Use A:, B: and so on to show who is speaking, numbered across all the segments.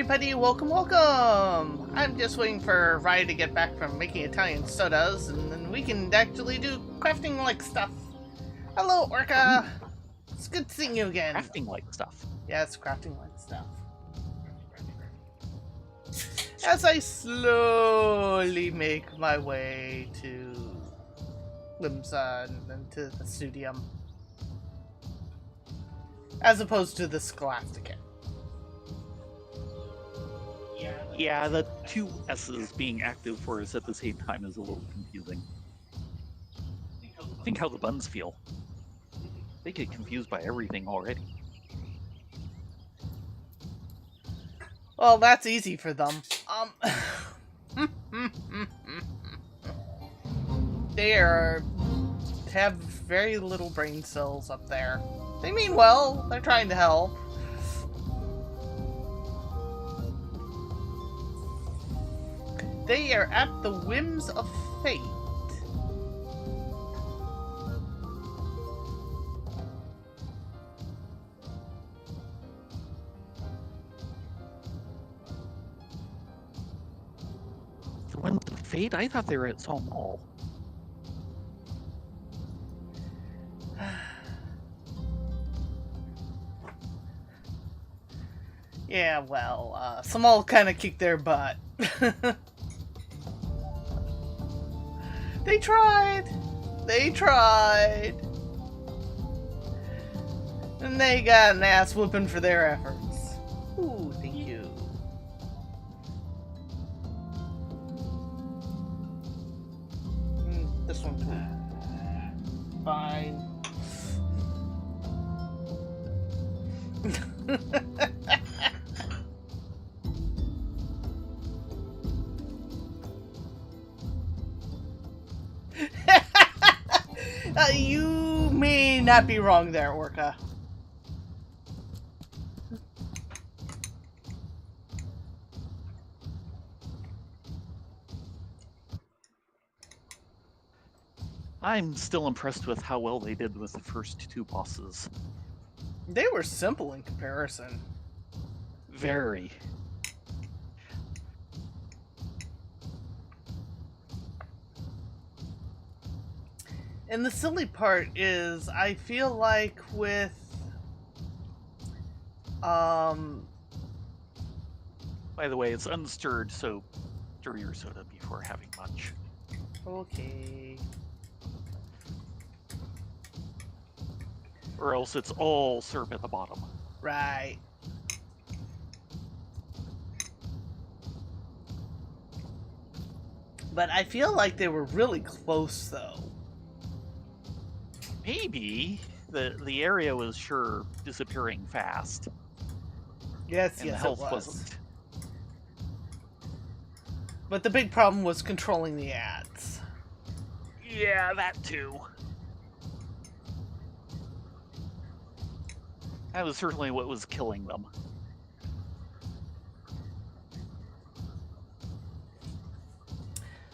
A: everybody, welcome, welcome! I'm just waiting for Ryan to get back from making Italian sodas, and then we can actually do crafting-like stuff. Hello, Orca!
B: Ooh,
A: It's good seeing you again.
B: crafting-like stuff.
A: Yes, crafting-like stuff. As I slowly make my way to Limsa and then to the Studium. As opposed to the Scholastica.
B: Yeah, the two S's being active for us at the same time is a little confusing. Think how the buns feel. They get confused by everything already.
A: Well, that's easy for them. Have very little brain cells up there. They mean well. They're trying to help. They are at the whims of fate.
B: The ones of Fate? I thought they were at Saul Mall.
A: Yeah, well, some all kind of kicked their butt. They tried. They tried. And they got an ass whooping for their efforts. Ooh, thank you. This one too. Fine. You may not be wrong there, Orca.
B: I'm still impressed with how well they did with the first two bosses.
A: They were simple in comparison.
B: Very.
A: And the silly part is, I feel like with,
B: By the way, it's unstirred, so stir your soda before having much.
A: Okay.
B: Or else it's all syrup at the bottom.
A: Right. But I feel like they were really close, though.
B: Maybe. The area was sure disappearing fast.
A: Yes,
B: And
A: yes,
B: the health
A: it was.
B: wasn't.
A: But the big problem was controlling the ads.
B: Yeah, that too. That was certainly what was killing them.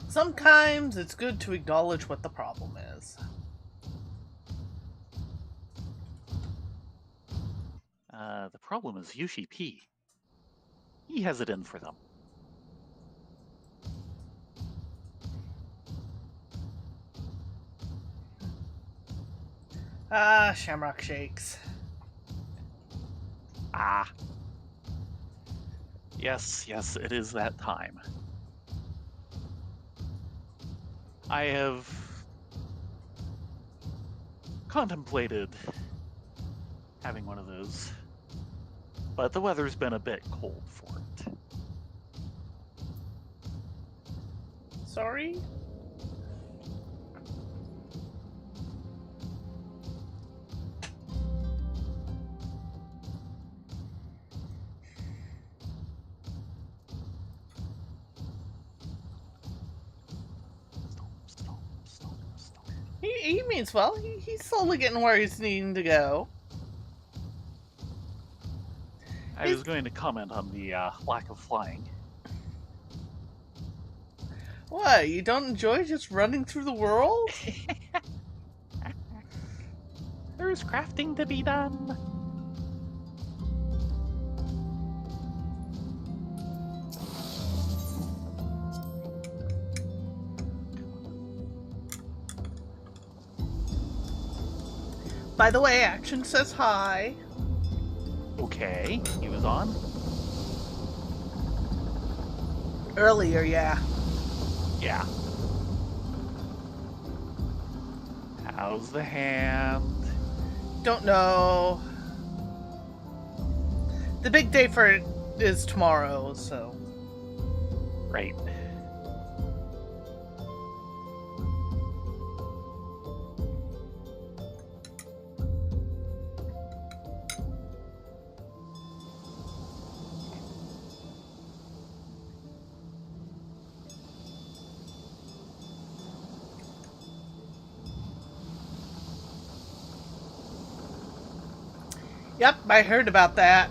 A: Sometimes it's good to acknowledge what the problem is.
B: The problem is Yushi P. He has it in for them.
A: Ah, Shamrock Shakes.
B: Ah. Yes, it is that time. I have contemplated having one of those, but the weather's been a bit cold for it.
A: Sorry?
B: Stomp.
A: He means well. He's slowly getting where he's needing to go.
B: I was going to comment on the lack of flying.
A: What, you don't enjoy just running through the world?
B: There's crafting to be done.
A: by the way, Action says hi.
B: Okay, he was on.
A: Earlier, yeah.
B: Yeah. How's the hand?
A: Don't know. The big day for it is tomorrow, so.
B: Right.
A: Yep, I heard about that.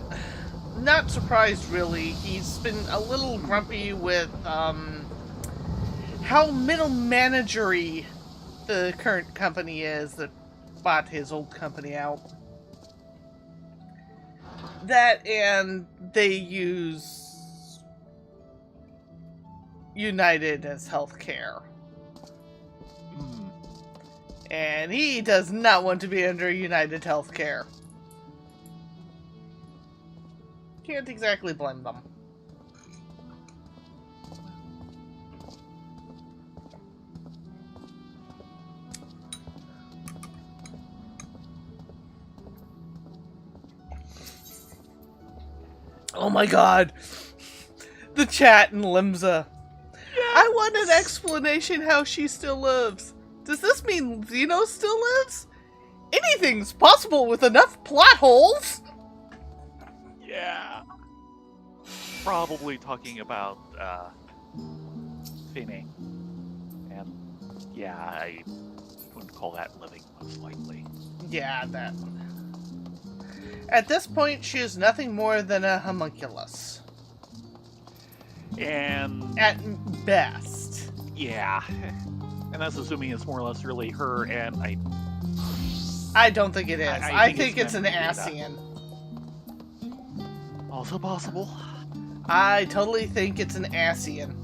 A: Not surprised, really. He's been a little grumpy with, how middle managery the current company is that bought his old company out. That and they use United as healthcare. And he does not want to be under United healthcare. Can't exactly blame them. Oh my god! The chat in Limsa. Yes! I want an explanation how she still lives. Does this mean Zeno still lives? Anything's possible with enough plot holes!
B: Yeah. Probably talking about, Fine. And, yeah, I wouldn't call that living, most likely.
A: Yeah, that. At this point, she is nothing more than a homunculus.
B: And...
A: At best.
B: Yeah. And that's assuming it's more or less really her, and
A: I don't think it is. I think it's an
B: data.
A: Asian.
B: Also possible.
A: I totally think it's an Asian.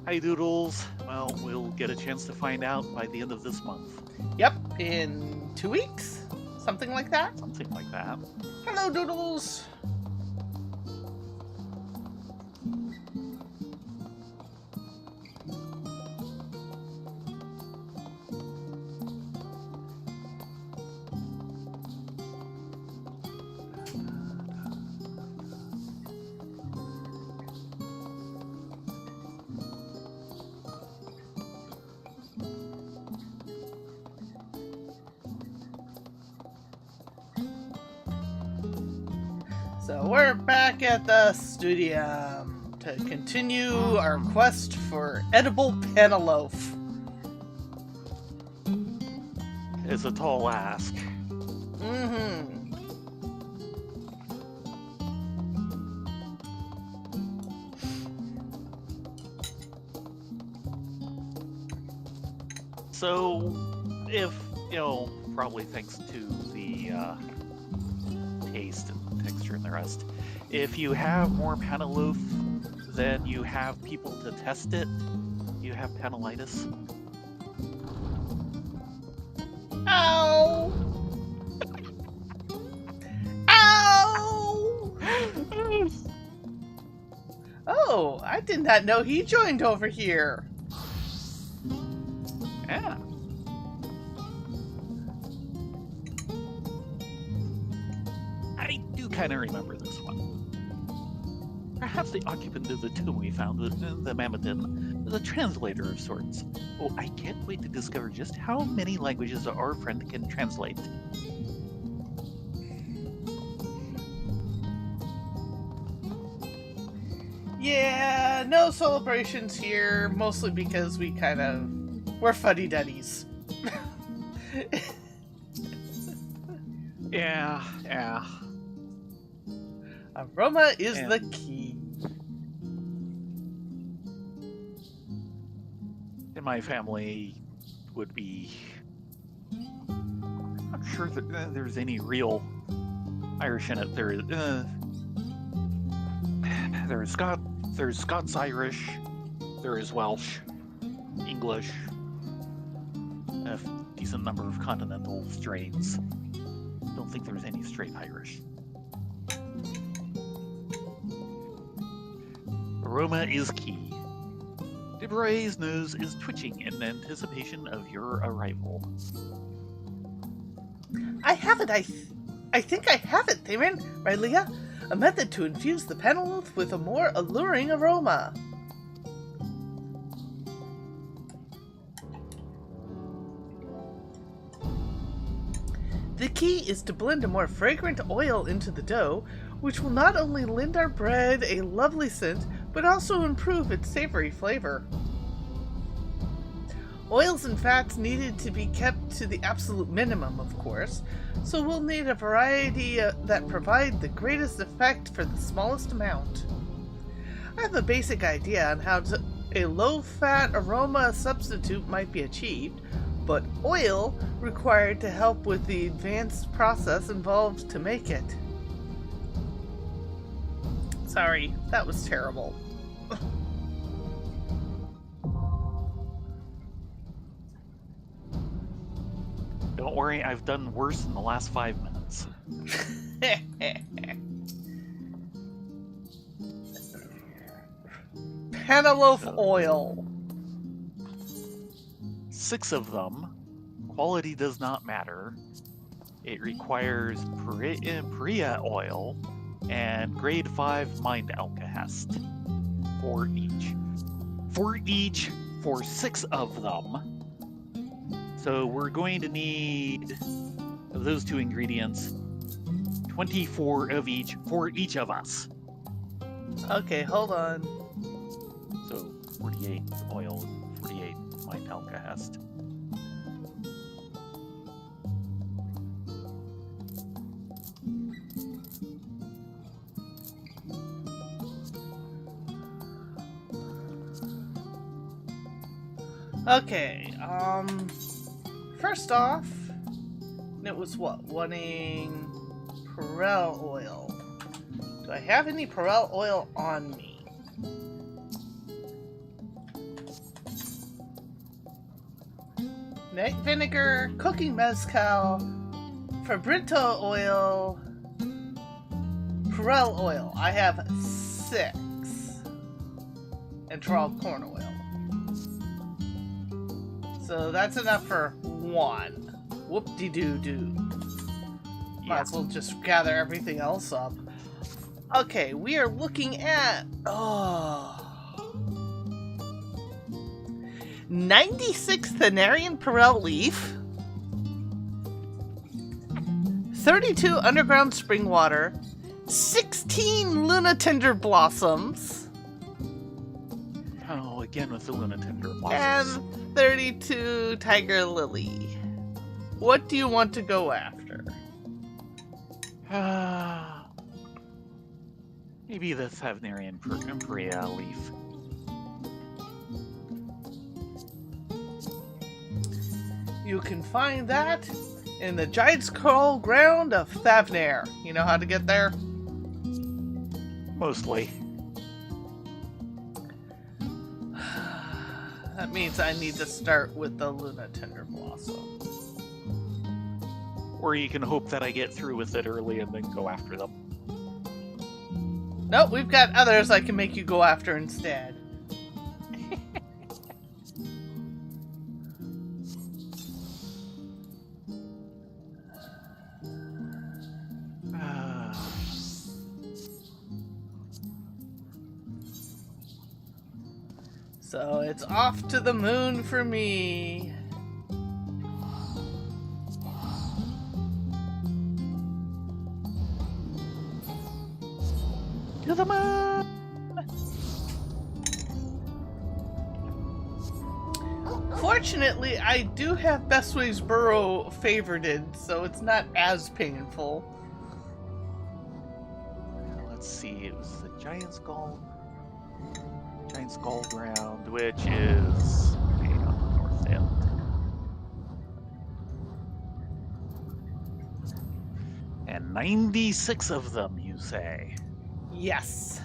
B: Hi, Doodles. Well, we'll get a chance to find out by the end of this month.
A: Yep, in 2 weeks? Something like that?
B: Something like that.
A: Hello, Doodles! So we're back at the studio to continue our quest for edible Penelope.
B: It's a tall ask.
A: Mm-hmm.
B: So, if, probably thanks to the taste and texture and the rest, if you have more Penelope than you have people to test it, you have panelitis.
A: Ow! Ow! Oh, I did not know he joined over here.
B: Yeah. I do kind of remember this one. Perhaps the occupant of the tomb we found, the Mammotin, is a translator of sorts. Oh, I can't wait to discover just how many languages our friend can translate.
A: Yeah, no celebrations here, mostly because we're fuddy-duddies.
B: Yeah.
A: Aroma is the key.
B: In my family would be... I'm not sure that there's any real Irish in it. There's Scots-Irish, there is Welsh, English, a decent number of continental strains. Don't think there's any straight Irish. Aroma is key. Debray's nose is twitching in anticipation of your arrival.
A: I have it, I think I have it, Theron. Right, Leah? A method to infuse the Penelope with a more alluring aroma. The key is to blend a more fragrant oil into the dough, which will not only lend our bread a lovely scent, but also improve its savory flavor. Oils and fats needed to be kept to the absolute minimum, of course, so we'll need a variety that provide the greatest effect for the smallest amount. I have a basic idea on how a low-fat aroma substitute might be achieved, but oil required to help with the advanced process involved to make it. Sorry, that was terrible.
B: Don't worry, I've done worse in the last 5 minutes.
A: Penelope oil.
B: 6 of them. Quality does not matter. It requires Perea oil and grade 5 mind alkahest for each. For 6 of them. So we're going to need, of those 2 ingredients, 24 of each for each of us.
A: Okay, hold on.
B: So 48 oil, 48 mind alkahest.
A: Okay, first off, it was what? Wanting Perel oil. Do I have any Perel oil on me? Night vinegar, cooking mezcal, Fabrito oil, Perel oil. I have 6. And Terral corn oil. So that's enough for 1. Whoop-de-doo-doo. Might as well just gather everything else up. Okay, we are looking at... 96 Thanarian Perel leaf. 32 underground spring water. 16 Luna Tender blossoms.
B: Oh, again with the Luna Tender blossoms.
A: And 32 Tiger Lily. What do you want to go after?
B: Maybe the Thavnarian Perea leaf.
A: You can find that in the Giant's Crawl ground of Thavnair. You know how to get there?
B: Mostly.
A: That means I need to start with the Luna Tender Blossom.
B: Or you can hope that I get through with it early and then go after them.
A: Nope, we've got others I can make you go after instead. So it's off to the moon for me.
B: To the moon!
A: Fortunately, I do have Bestway's Burrow favorited, so it's not as painful.
B: Let's see, it was the Giant Skull ground, which is on the north end. And 96 of them, you say?
A: Yes.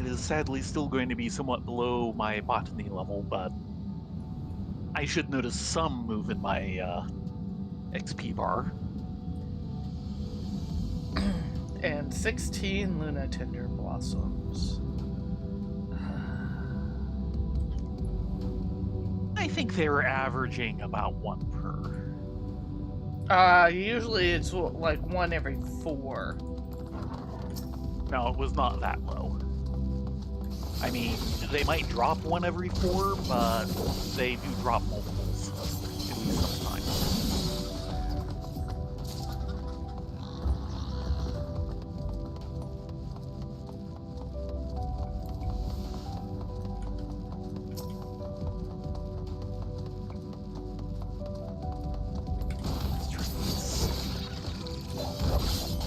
B: It is sadly still going to be somewhat below my botany level, but I should notice some move in my XP bar.
A: And 16 Luna Tender Blossoms.
B: I think they were averaging about 1 per.
A: Usually it's like 1 every 4.
B: No, it was not that low. I mean, they might drop 1 every 4, but they do drop multiples, at least sometimes.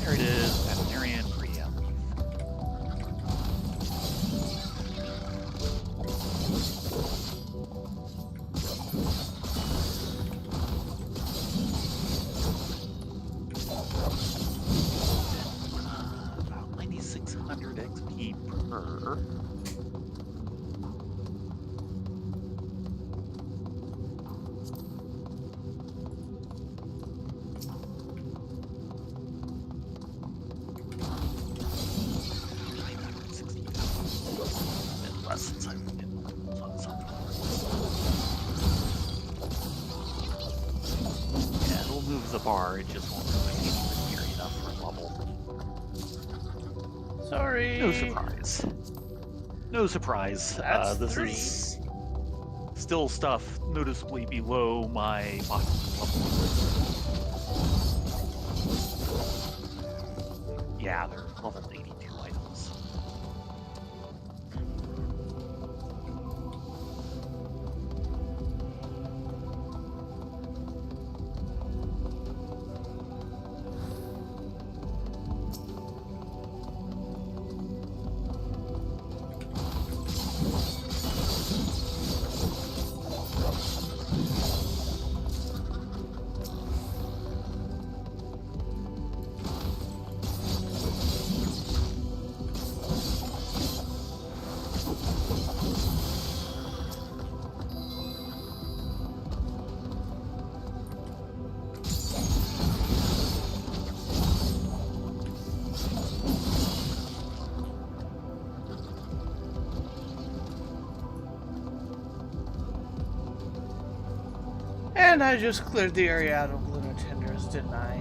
B: There it is, veterinarian preamp. About 9,600 XP per. Less since I've been on something. Yeah, it'll move the bar, it just won't move it anywhere near enough for level.
A: Sorry.
B: No surprise. No surprise.
A: That's
B: This
A: 3.
B: is still stuff noticeably below my bottom level. Yeah, they're level 82 items.
A: And I just cleared the area out of Luna Tenders, didn't I?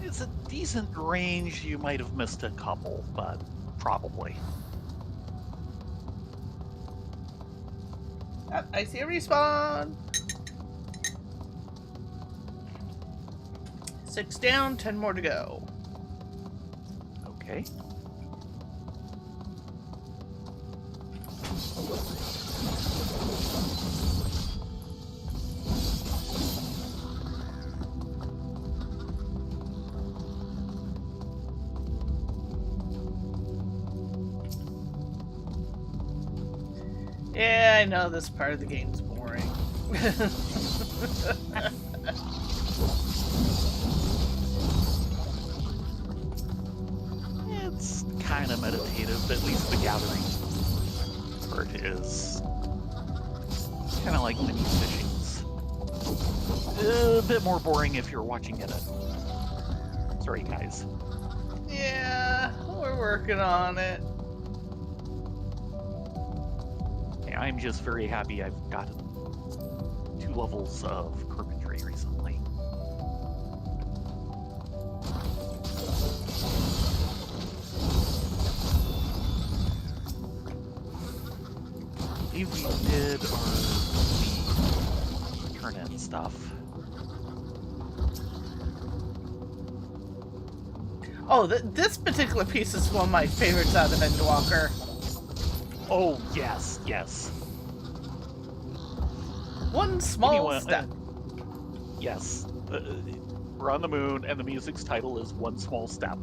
B: It's a decent range. You might have missed a couple, but probably.
A: I see a respawn! 6 down, 10 more to go.
B: Okay.
A: Yeah, I know this part of the game's boring.
B: It's kind of meditative, at least the gathering part is kind of like mini fishings. A bit more boring if you're watching it. Sorry, guys.
A: Yeah, we're working on it.
B: Yeah, I'm just very happy I've gotten 2 levels of carpentry recently. I believe we did our turn-in stuff.
A: Oh, this particular piece is one of my favorites out of Endwalker.
B: Oh, yes, yes.
A: One small step.
B: Yes. We're on the moon, and the music's title is One Small Step.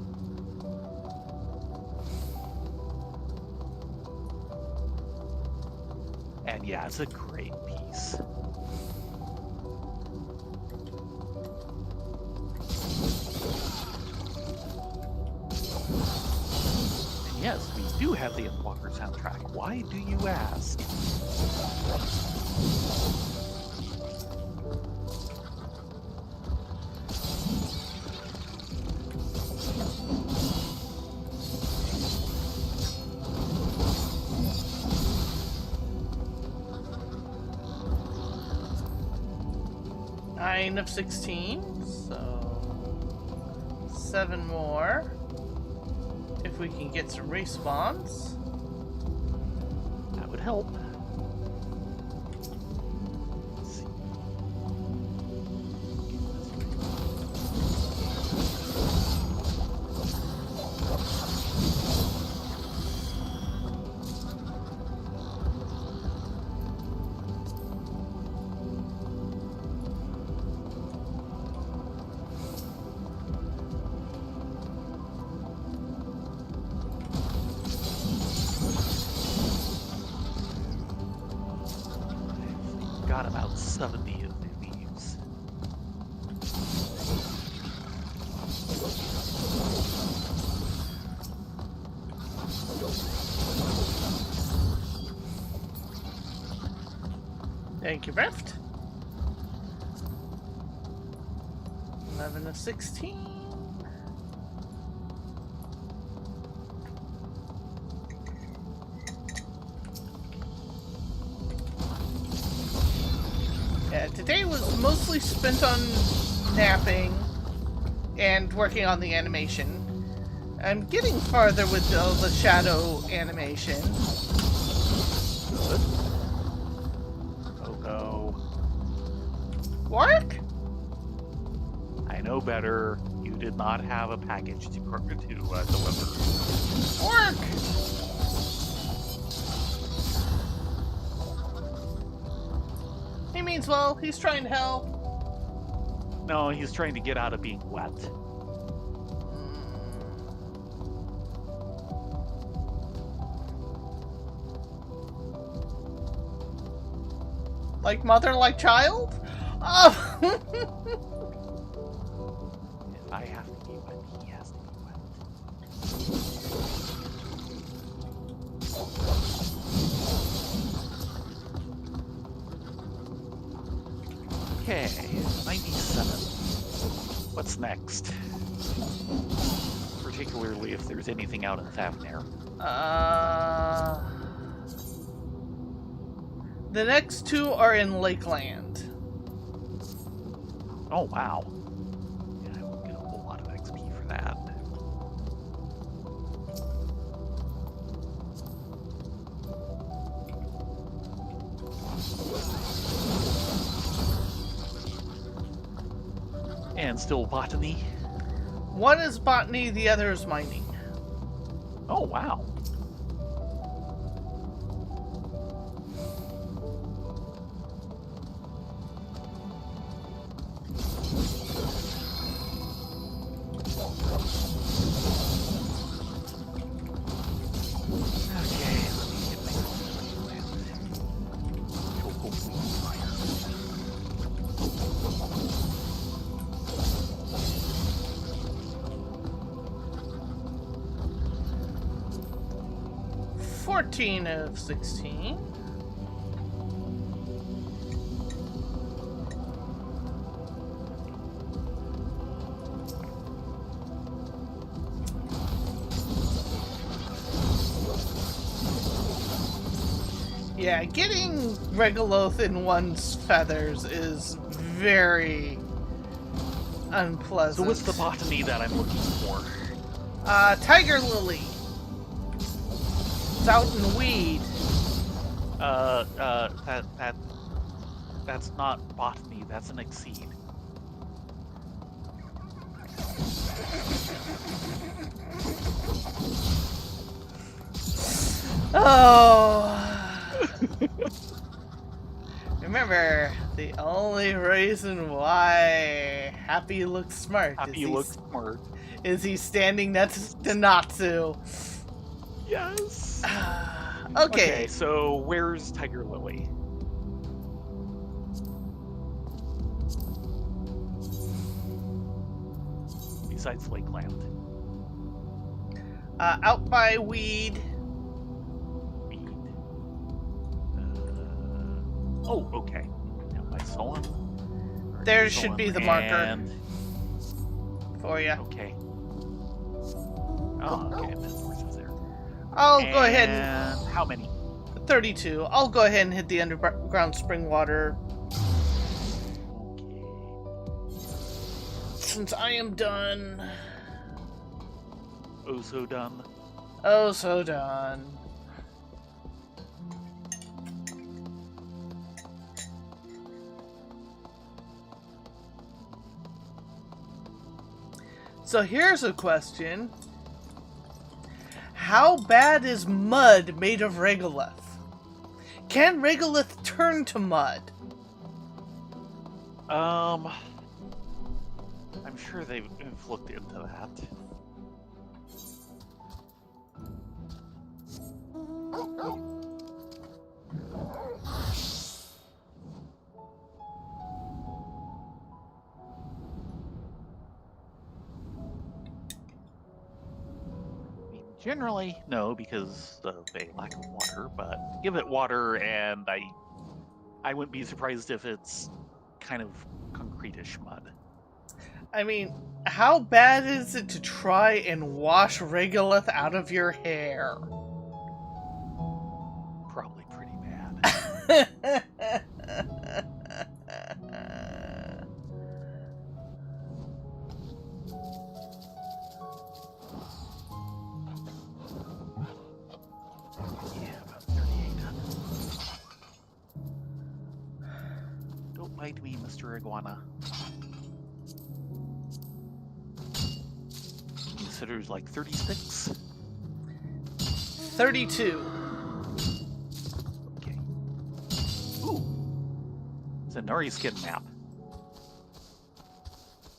B: And yeah, it's a great piece. Yes, we do have the Endwalker soundtrack. Why do you ask?
A: Nine of 16, so 7 more. If we can get some respawns.
B: That would help. Let's see. Got about 70 of these.
A: Thank you, Rift. 11 of 16. Yeah, today was mostly spent on napping and working on the animation. I'm getting farther with the shadow animation.
B: Good. Oh no.
A: Work?
B: I know better. You did not have a package to deliver.
A: Work! He means well, he's trying to help.
B: No, he's trying to get out of being wet.
A: Like mother, like child? Oh!
B: If I have to be wet, he has to be wet. Okay, 97. What's next? Particularly if there's anything out in Thavnair.
A: The next 2 are in Lakeland.
B: Oh, wow. Yeah, I won't get a whole lot of XP for that. And still botany.
A: One is botany, the other is mining.
B: Oh, wow. Okay, let me get my land. She'll hopefully be fire.
A: $14 of 16. Yeah, getting Regaloth in one's feathers is very unpleasant.
B: So what's the botany that I'm looking for?
A: Tiger Lily. It's out in weed.
B: That's not botany, that's an exceed.
A: Oh. Remember, the only reason why Happy looks smart
B: Happy looks smart.
A: is he standing next to Natsu.
B: Yes.
A: Okay,
B: so where's Tiger Lily? Besides Lakeland.
A: Out by weed.
B: Weed. Oh, okay. Now by Solon.
A: There should be the marker
B: And...
A: for you.
B: Okay. Oh, okay. And then horses there.
A: I'll go ahead and...
B: And how many?
A: 32. I'll go ahead and hit the underground spring water.
B: Okay.
A: Since I am done.
B: Oh, so done.
A: Oh, so done. So here's a question. How bad is mud made of regolith? Can regolith turn to mud?
B: I'm sure they've looked into that. Generally, no, because of a lack of water, but give it water and I wouldn't be surprised if it's kind of concrete-ish mud.
A: I mean, how bad is it to try and wash regolith out of your hair?
B: Probably pretty bad. Yeah, about 3,800. Don't bite me, Mr. Iguana. Considers like 36.
A: 32.
B: Okay. Ooh. It's a Nori skin map.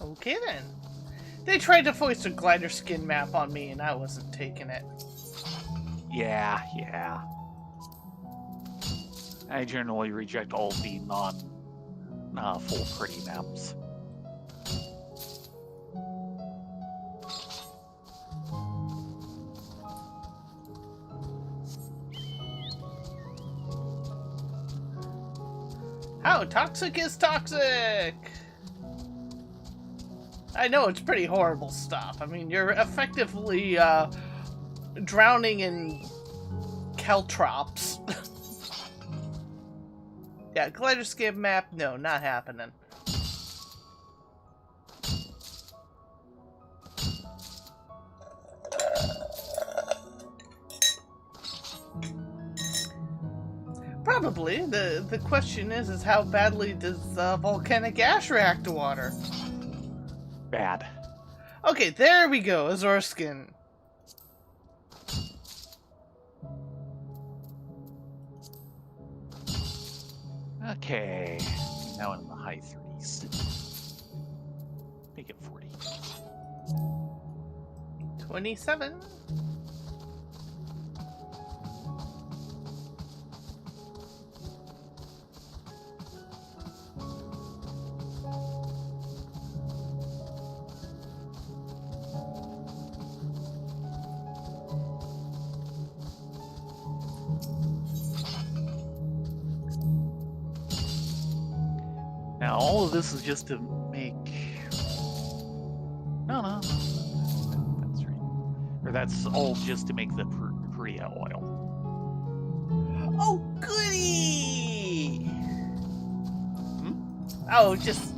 A: Okay then. They tried to foist a glider skin map on me and I wasn't taking it.
B: Yeah. I generally reject all the full pretty maps.
A: How toxic is toxic? I know it's pretty horrible stuff. I mean, you're effectively drowning in caltrops. Yeah, glider skin map, no, not happening. Probably. The question is how badly does volcanic ash react to water?
B: Bad.
A: Okay, there we go, Azor skin.
B: Okay. Now in the high 30s. Make it 40.
A: 27.
B: Now, all of this is just to make... No. That's right. Or that's all just to make the Priya oil.
A: Oh, goody! Oh, just...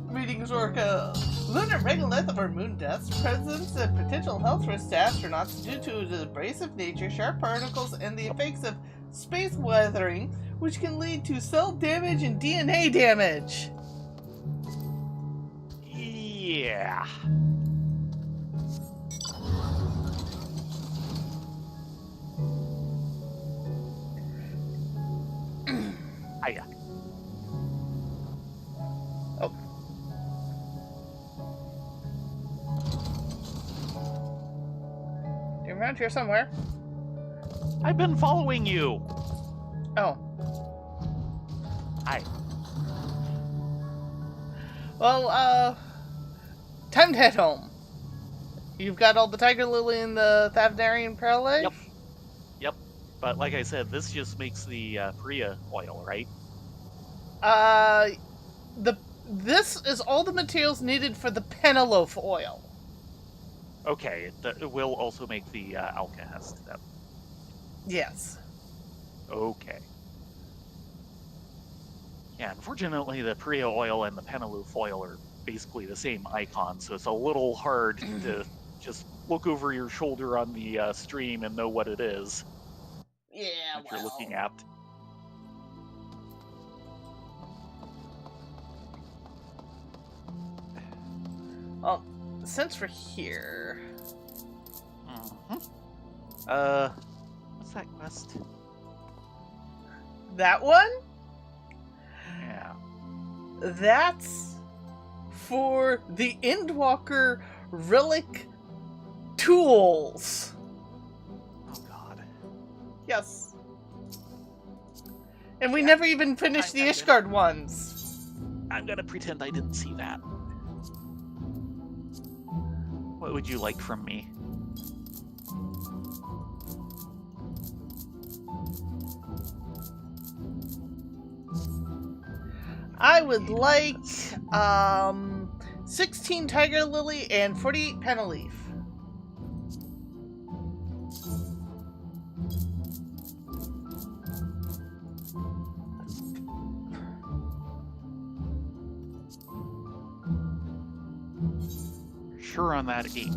A: Reading Zorka. Lunar regolith or moon dust presents a potential health risk to astronauts due to the abrasive nature, sharp particles, and the effects of space weathering, which can lead to cell damage and DNA damage.
B: Yeah. Hiya.
A: Oh. You're around here somewhere.
B: I've been following you.
A: Oh.
B: Hi.
A: Well, time to head home. You've got all the tiger lily and the Thavnarian pearl leaf?
B: Yep. Yep. But like I said, this just makes the Priya oil, right?
A: Uh, this is all the materials needed for the Penelope oil.
B: Okay, it will also make the alkahest then.
A: Yes.
B: Okay. Yeah, unfortunately, the Priya oil and the Penelope oil are basically the same icon, so it's a little hard to just look over your shoulder on the stream and know what it is
A: Yeah,
B: that you're looking at.
A: Well, since we're here...
B: What's that quest?
A: That one?
B: Yeah.
A: That's for the Endwalker relic tools.
B: Oh god.
A: Yes. And we never even finished the Ishgard ones.
B: I'm gonna pretend I didn't see that. What would you like from me?
A: I would like 16 tiger lily and 48 peneleaf.
B: Sure on that 8.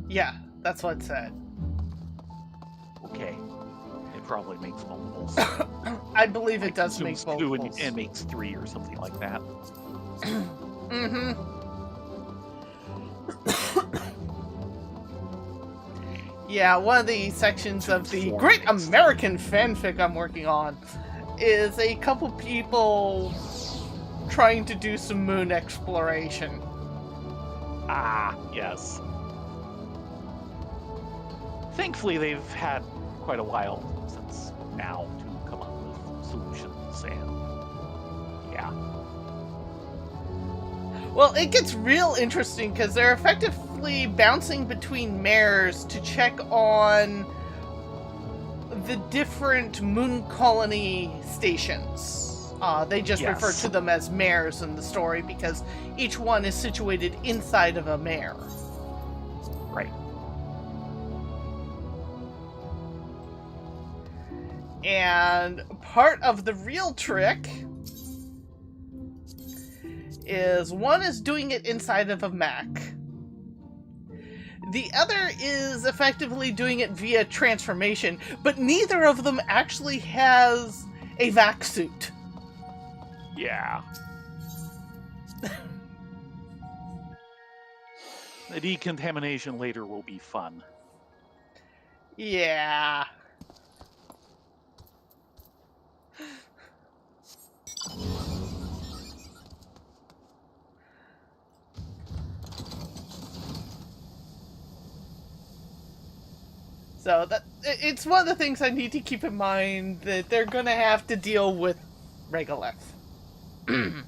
A: Yeah, that's what it said.
B: Okay. It probably makes multiples.
A: I believe it does make
B: Consumes 2
A: multiples.
B: and makes 3 or something like that.
A: Mm-hmm. Yeah, one of the sections of the great American fanfic I'm working on is a couple people trying to do some moon exploration.
B: Ah, yes. Thankfully, they've had quite a while since now to come up with solutions, and yeah.
A: Well, it gets real interesting because they're effectively bouncing between mares to check on the different moon colony stations. They just refer to them as mares in the story because each one is situated inside of a mare.
B: Right.
A: And part of the real trick is one is doing it inside of a Mac. The other is effectively doing it via transformation, but neither of them actually has a vac suit.
B: Yeah. The decontamination later will be fun.
A: Yeah. So it's one of the things I need to keep in mind that they're gonna have to deal with Regolith.
B: Mm-hmm.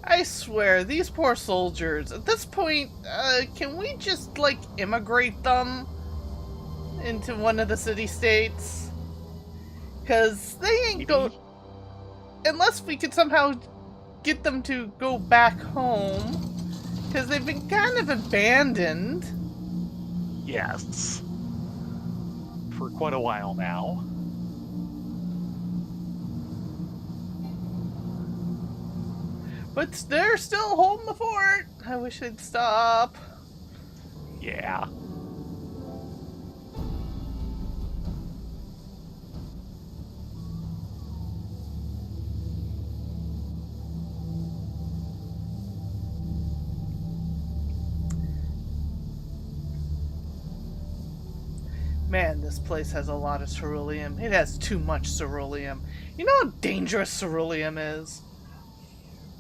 A: I swear, these poor soldiers, at this point, can we just, like, immigrate them into one of the city-states? Because they ain't unless we could somehow get them to go back home, because they've been kind of abandoned.
B: Yes. For quite a while now.
A: But they're still holding the fort. I wish they'd stop.
B: Yeah.
A: Man, this place has a lot of ceruleum. It has too much ceruleum. You know how dangerous ceruleum is?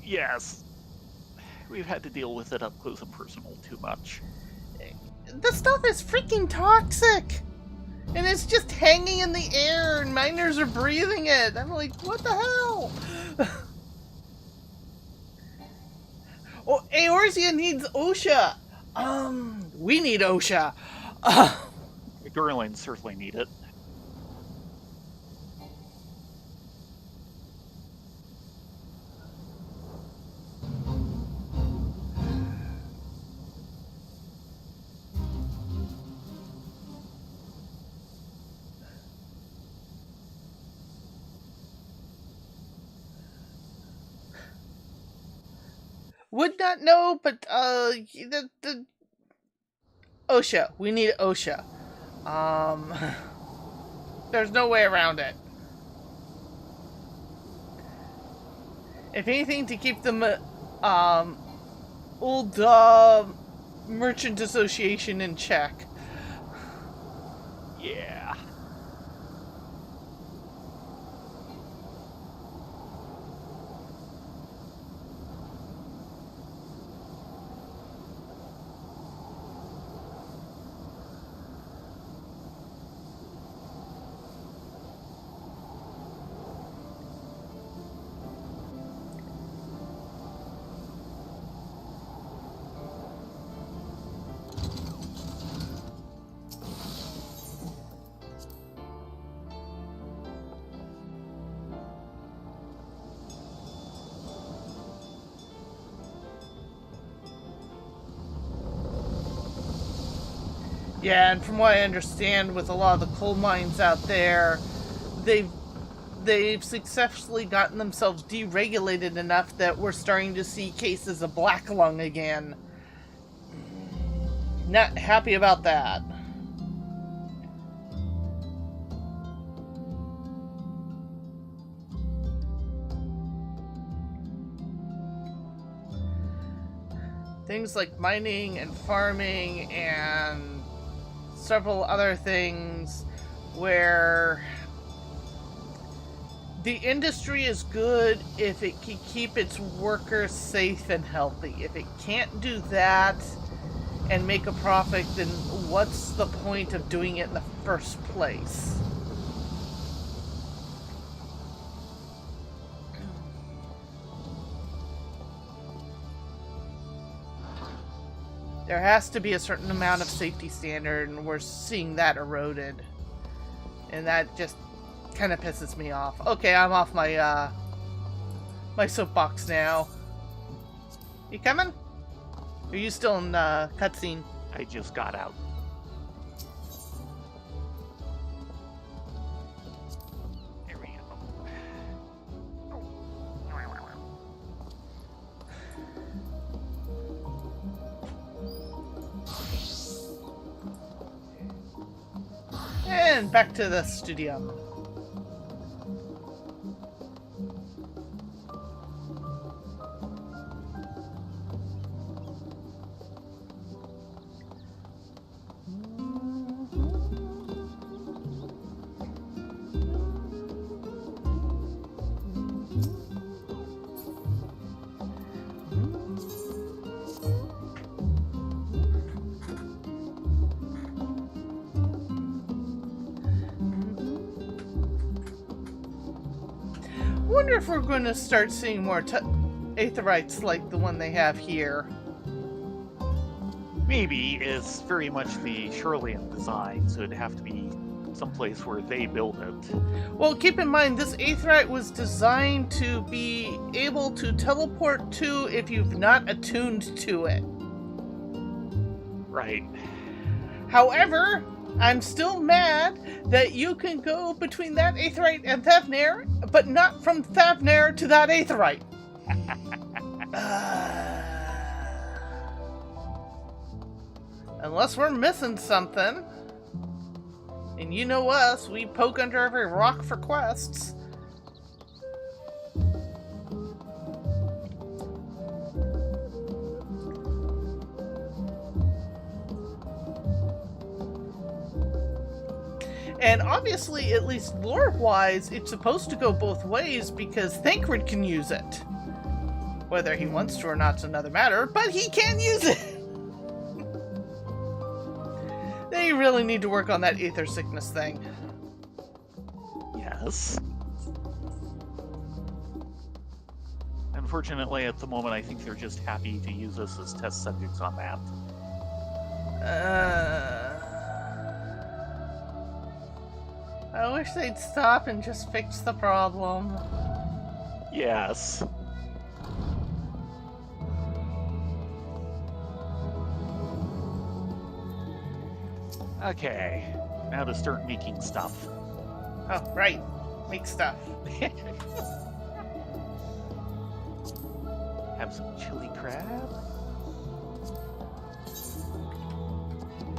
B: Yes, we've had to deal with it up close and personal too much.
A: The stuff is freaking toxic! And it's just hanging in the air and miners are breathing it. I'm like, what the hell? Oh, Eorzea needs OSHA. We need OSHA.
B: The Gurlins certainly need it.
A: Would not know, but the OSHA. We need OSHA. There's no way around it. If anything, to keep the old merchant association in check.
B: Yeah.
A: Yeah, and from what I understand, with a lot of the coal mines out there, they've successfully gotten themselves deregulated enough that we're starting to see cases of black lung again. Not happy about that. Things like mining and farming and several other things where the industry is good if it can keep its workers safe and healthy. If it can't do that and make a profit, then what's the point of doing it in the first place? There has to be a certain amount of safety standard, and we're seeing that eroded. And that just kind of pisses me off. Okay, I'm off my, my soapbox now. You coming? Or are you still in, cutscene?
B: I just got out. There we go.
A: And back to the studio. I wonder if we're going to start seeing more aetherites like the one they have here.
B: Maybe. It's very much the Shirleyan design, so it'd have to be someplace where they built it.
A: Well, keep in mind, this aetherite was designed to be able to teleport to if you've not attuned to it.
B: Right.
A: However, I'm still mad that you can go between that aetherite and Thavnair, but not from Thavnair to that aetherite. Unless we're missing something. And you know us, we poke under every rock for quests. And obviously, at least lore-wise, it's supposed to go both ways because Thancred can use it. Whether he wants to or not's another matter, but he can use it! They really need to work on that ether sickness thing.
B: Yes. Unfortunately, at the moment, I think they're just happy to use us as test subjects on that.
A: I wish they'd stop and just fix the problem.
B: Yes. Okay, now to start making stuff.
A: Oh, right. Make stuff.
B: Have some chili crab.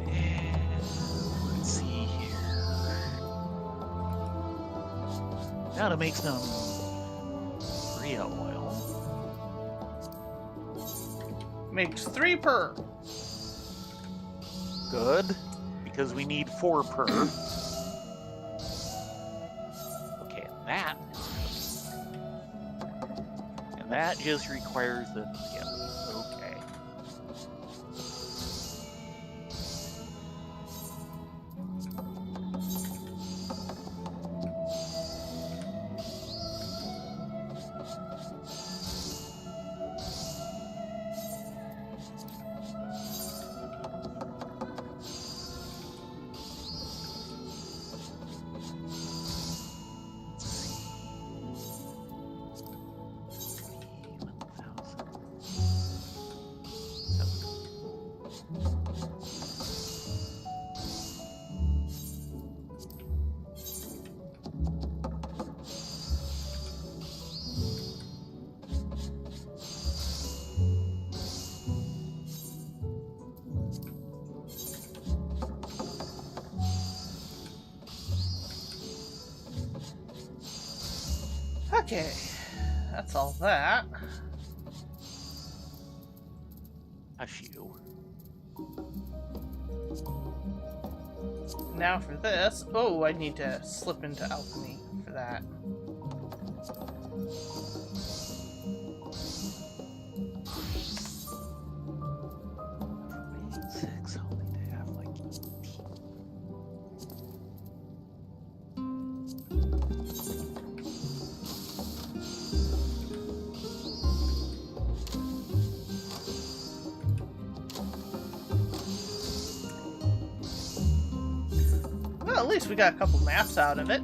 B: And let's see here. Now to make some Bria oil.
A: Makes 3 per.
B: Good, because we need 4 per. Okay, and that just requires the, yeah, okay.
A: Okay, that's all that.
B: A few.
A: Now for this. Oh, I need to slip into alchemy for that.
B: Six, I'll need to have like 18.
A: Well, at least we got a couple maps out of it.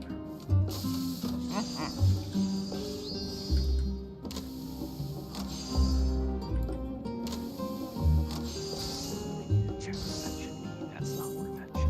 B: Check where that should be. That's not where that should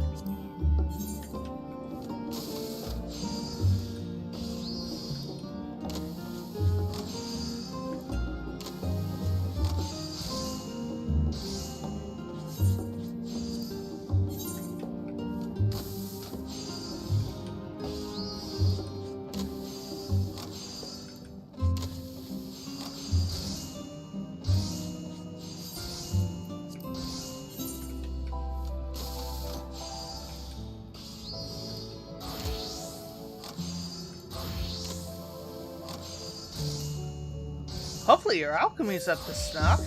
A: Hopefully your alchemy's up to snuff.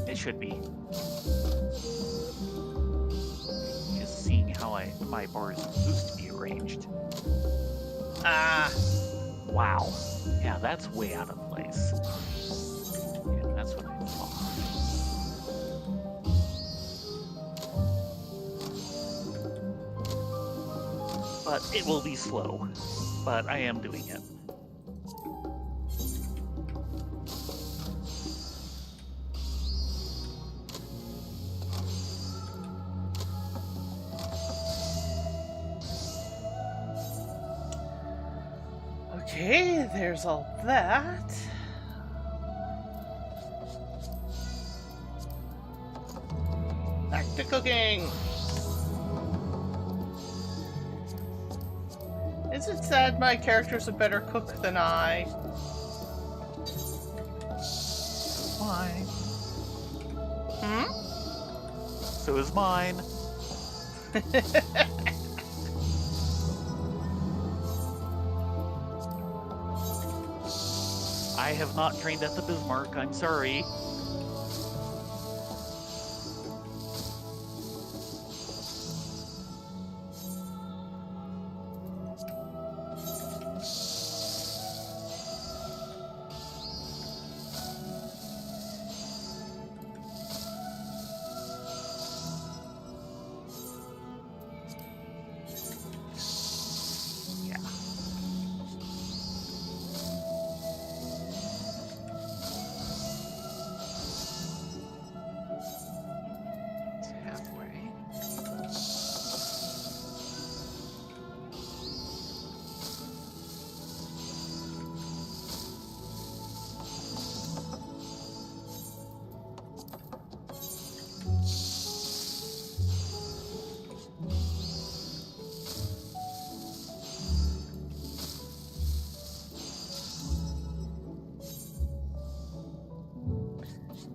B: It should be. Just seeing how my bars used to be arranged.
A: Ah,
B: Wow. Yeah, that's way out of place. Yeah, that's what I thought. But it will be slow. But I am doing it.
A: okay, there's all that. Back to cooking. Is it sad my character's a better cook than I?
B: Why?
A: Hmm?
B: So is mine. I have not trained at the Bismarck. I'm sorry.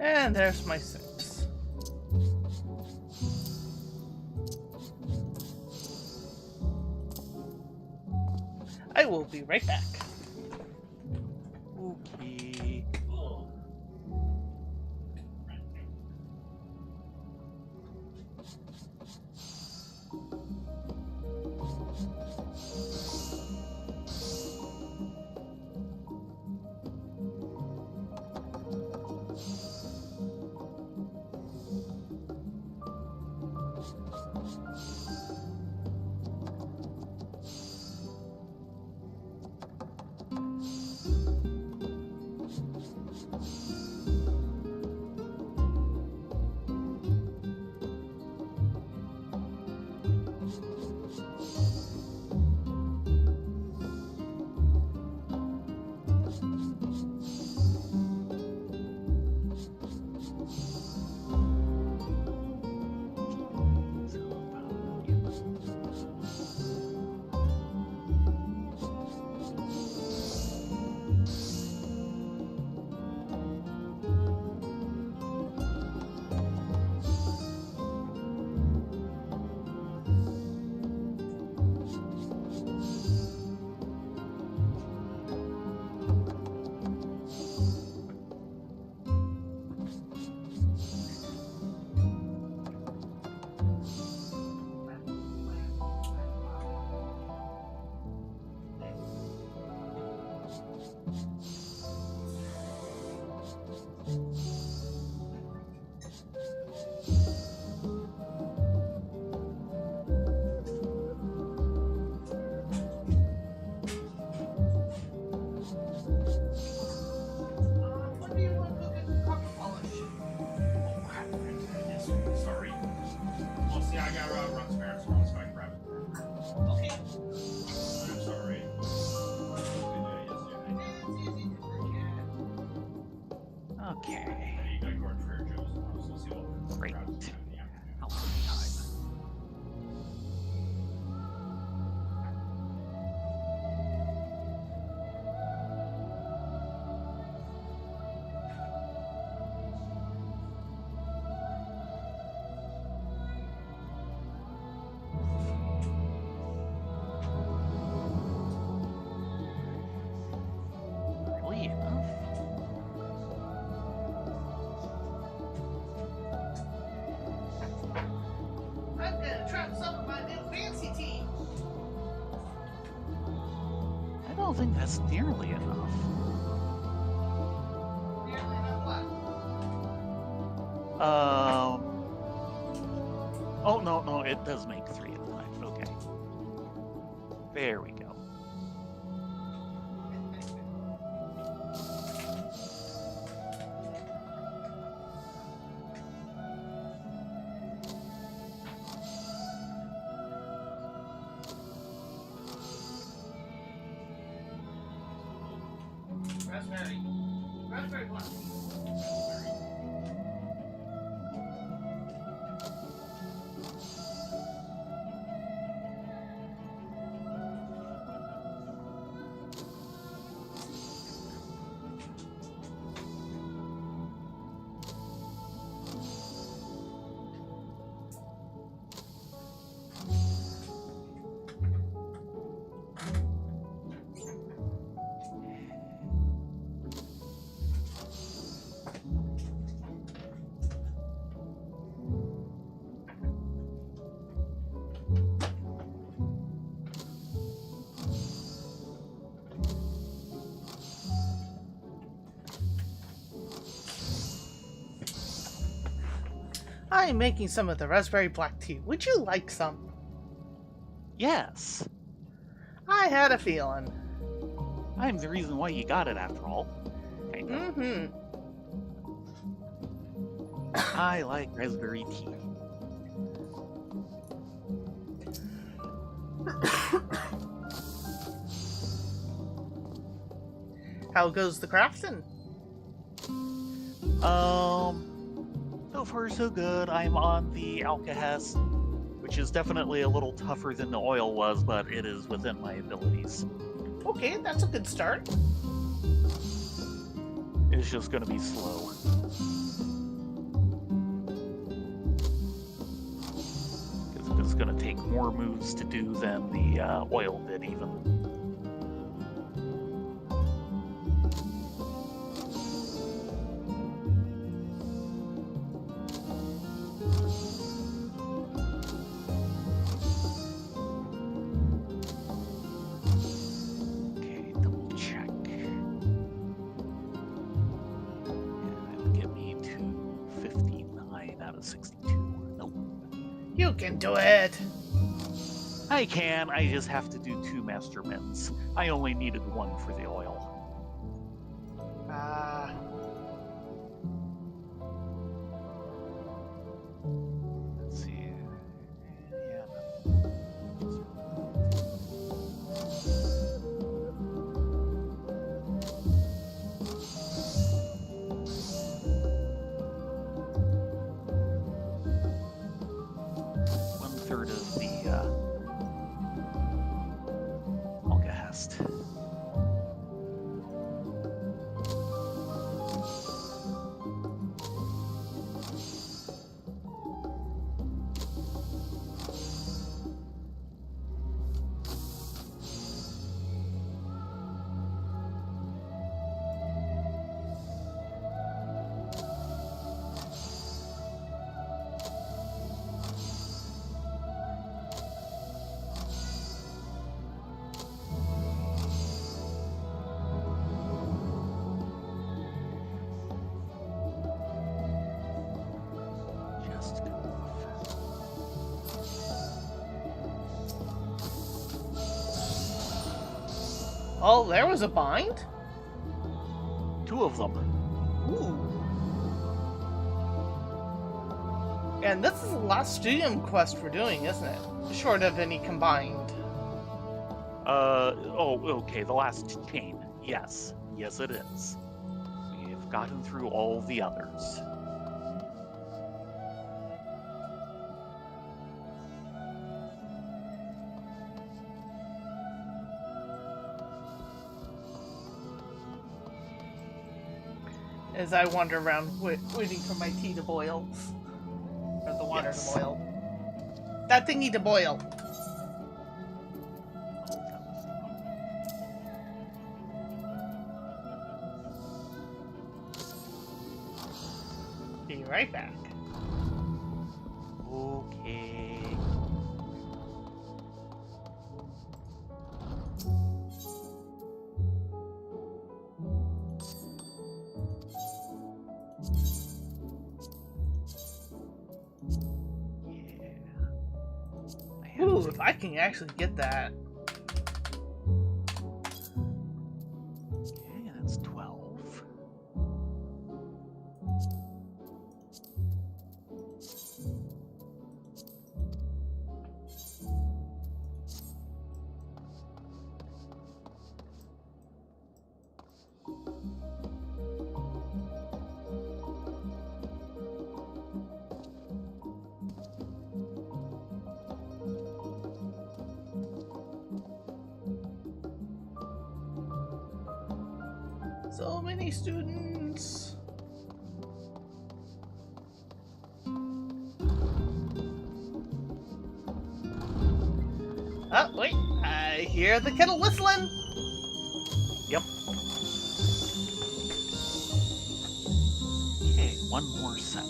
A: And there's my 6. I will be right back.
B: Okay.
A: When do you want to go get coffee polish?
C: Sorry. Well, see, I got Ron's parents wrong, so I can grab it.
A: Okay.
C: I'm sorry.
B: Okay.
C: You gotta go to Trader Joe's now, so see what
B: Great.
C: grab it in the afternoon.
B: How long time? Really enough?
A: I'm gonna try some of my new fancy tea.
B: I don't think that's nearly enough.
A: Nearly enough what?
B: Oh, no, it does make 3 at a time. Okay. There we go.
A: Raspberry. Raspberry one. I'm making some of the raspberry black tea. Would you like some?
B: Yes.
A: I had a feeling.
B: I'm the reason why you got it, after all. Kind of.
A: Mm-hmm.
B: I like raspberry tea.
A: How goes the crafting?
B: So far so good. I'm on the Alkahest, which is definitely a little tougher than the oil was, but it is within my abilities.
A: Okay, that's a good start.
B: It's just going to be slow. Because it's going to take more moves to do than the oil did, even. Okay, double check. And get me to 59 out of 62. Nope.
A: You can do it.
B: I can, I just have to do 2 master mints. I only needed 1 for the oil. Let's see. Yeah. One third of the Algahest. Just enough.
A: Oh, there was a bind?
B: 2 of them.
A: Ooh. And this is the last Studium quest we're doing, isn't it? Short of any combined.
B: Oh, okay, the last chain. Yes. Yes, it is. We've gotten through all the others.
A: As I wander around waiting for my tea to boil. Or the water
B: Yes.
A: to boil. That thingy to boil. Be right back.
B: Okay. Yeah.
A: Ooh, if I can actually get that.
B: Okay, that's 12.
A: So many students. Oh, wait. I hear the kettle whistling.
B: Yep. Okay, 1 more set.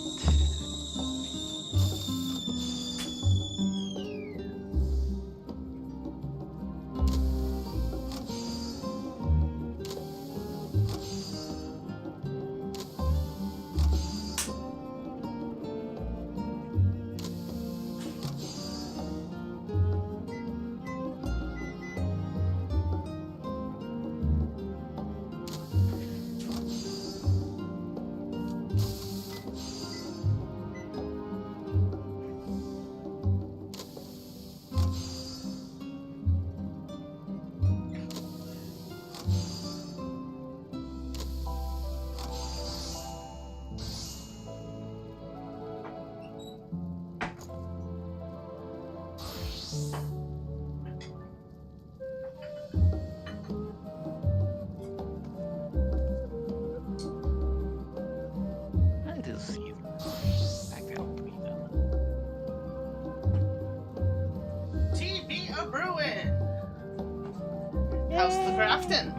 A: how's the crafting?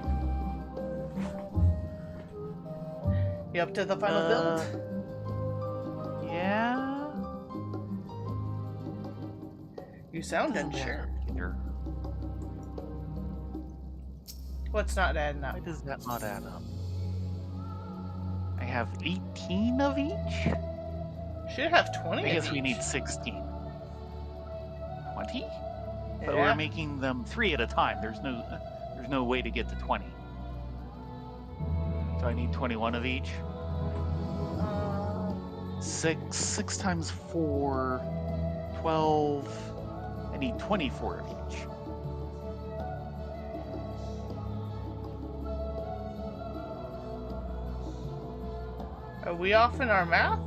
A: You up to the final build?
B: Yeah.
A: You sound
B: Doesn't
A: unsure.
B: add up either.
A: What's not adding up?
B: Why does that not add up? I have 18 of each?
A: Should have 20
B: I guess
A: of
B: we
A: each.
B: need 16. 20? But
A: Yeah.
B: we're making them 3 at a time. There's no way to get to 20. So I need 21 of each. 6 times 4, 12. I need 24 of each.
A: Are we off in our math?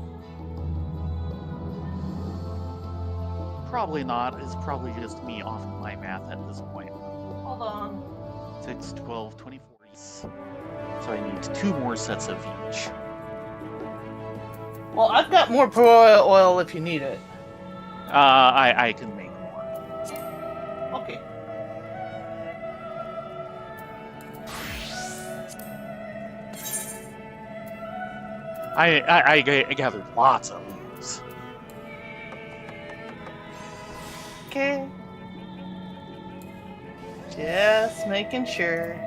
B: Probably not. It's probably just me off of my math at this point.
A: Hold on.
B: 6, 12, 24. So I need 2 more sets of each.
A: Well, I've got more pearl oil if you need it.
B: I can make more.
A: Okay.
B: I gathered lots of these.
A: Okay. Just making sure.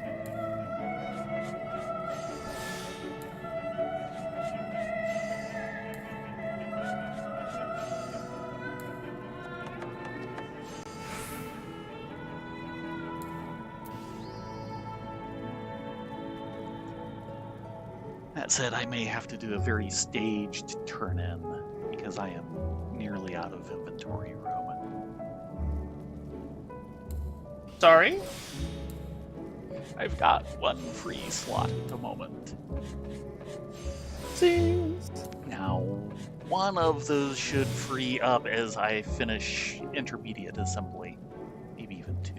B: That said, I may have to do a very staged turn-in because I am nearly out of inventory room.
A: Sorry?
B: I've got 1 free slot at the moment.
A: Seems.
B: Now, one of those should free up as I finish intermediate assembly. Maybe even 2.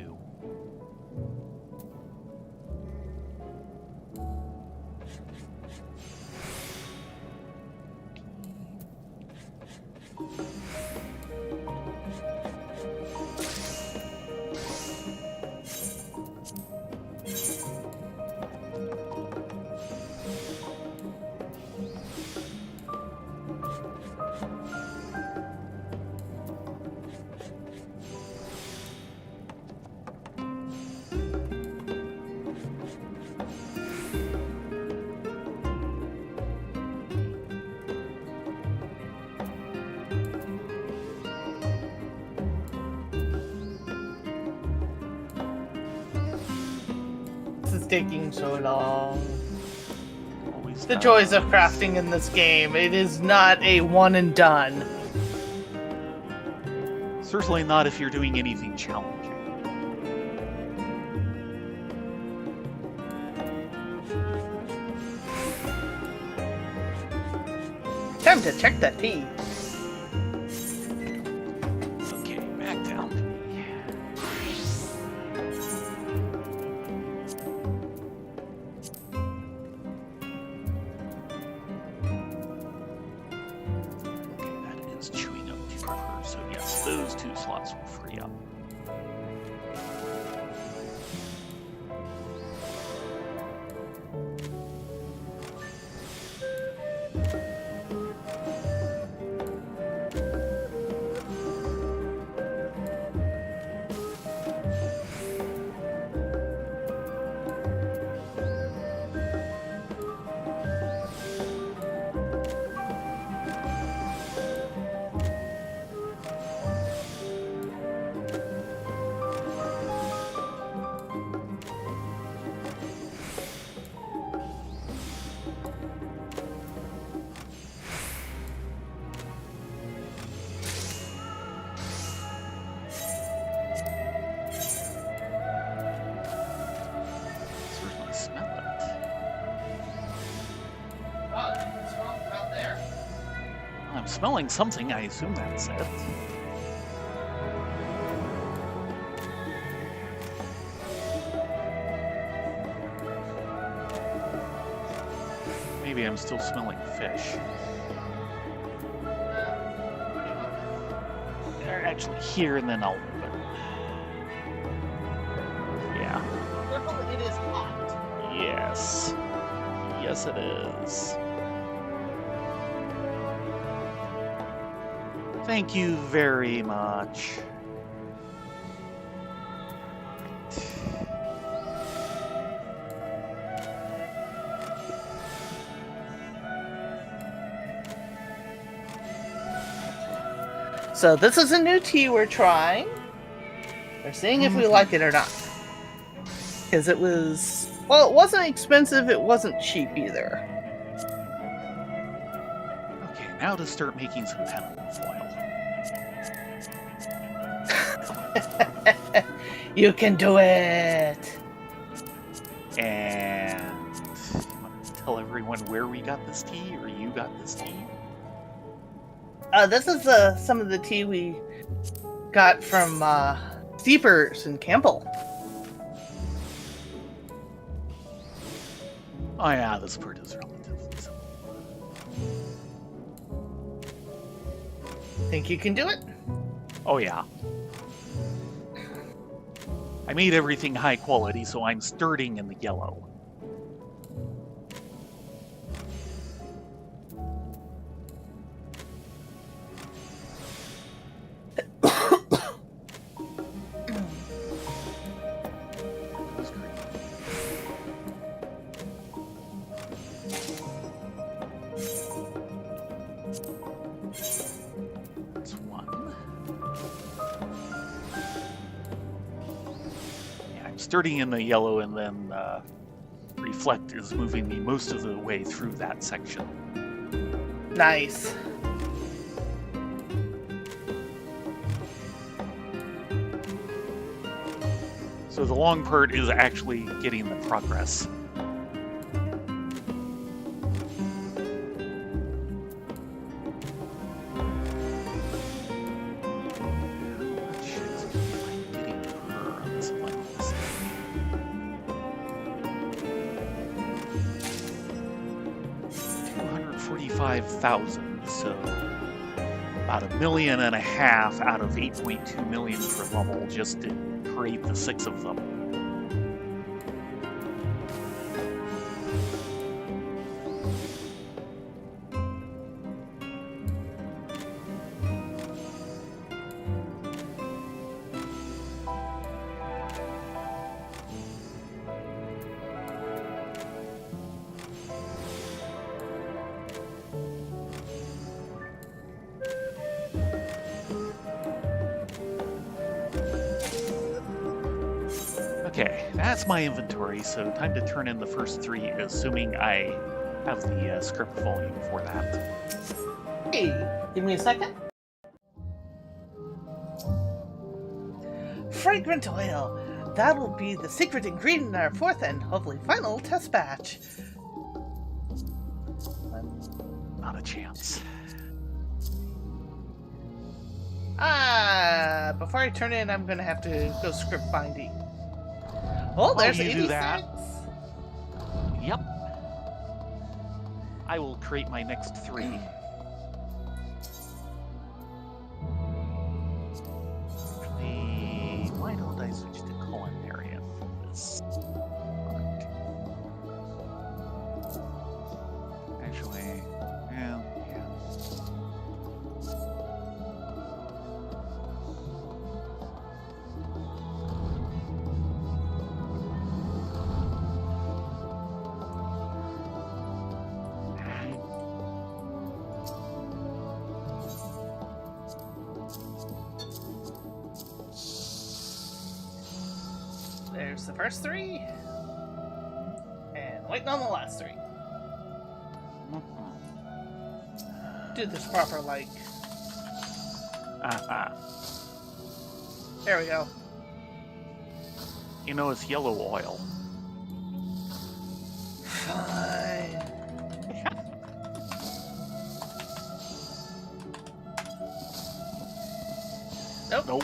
A: This is taking so long.
B: Always
A: The
B: does.
A: joys of crafting in this game. It is not a one and done.
B: Certainly not if you're doing anything challenging.
A: Time to check that tea.
B: Okay, back down. Okay, that is chewing up 2 of her, so yes, those 2 slots will free up. Certainly smell it.
A: Out there.
B: I'm smelling something, I assume that's it. Maybe I'm still smelling fish. They're actually here, and then I'll move it. Yeah.
A: Purple
B: Yes. Yes, it is. Thank you very much.
A: So this is a new tea we're trying. We're seeing if we like it or not. Because it was... Well, it wasn't expensive, it wasn't cheap either.
B: Okay, now to start making some PeluPelu foil.
A: You can do it!
B: And you want to tell everyone where we got this tea, or you got this tea?
A: This is some of the tea we got from Steepers and Campbell.
B: Oh yeah, this part is relatively simple.
A: Think you can do it?
B: Oh yeah. I made everything high quality, so I'm starting in the yellow. That's one. Yeah, I'm starting in the yellow, and then Reflect is moving me most of the way through that section.
A: Nice.
B: So the long part is actually getting the progress. $245,000, so about $1.5 million out of 8.2 million per level just to create the 6 of them. Okay, that's my inventory, so time to turn in the first 3, assuming I have the script volume for that.
A: Hey, give me a second. Fragrant oil. That'll be the secret ingredient in our 4th and hopefully final test batch.
B: Not a chance.
A: Before I turn in, I'm gonna have to go script binding. Oh, there's
B: you
A: 86.
B: do that. Yep. I will create my next 3. Why don't I switch to culinary for this? Actually, yeah.
A: There's the first 3. And waiting on the last 3. Do this proper, like. There we go.
B: You know, it's yellow oil.
A: Fine. Nope.
B: Nope.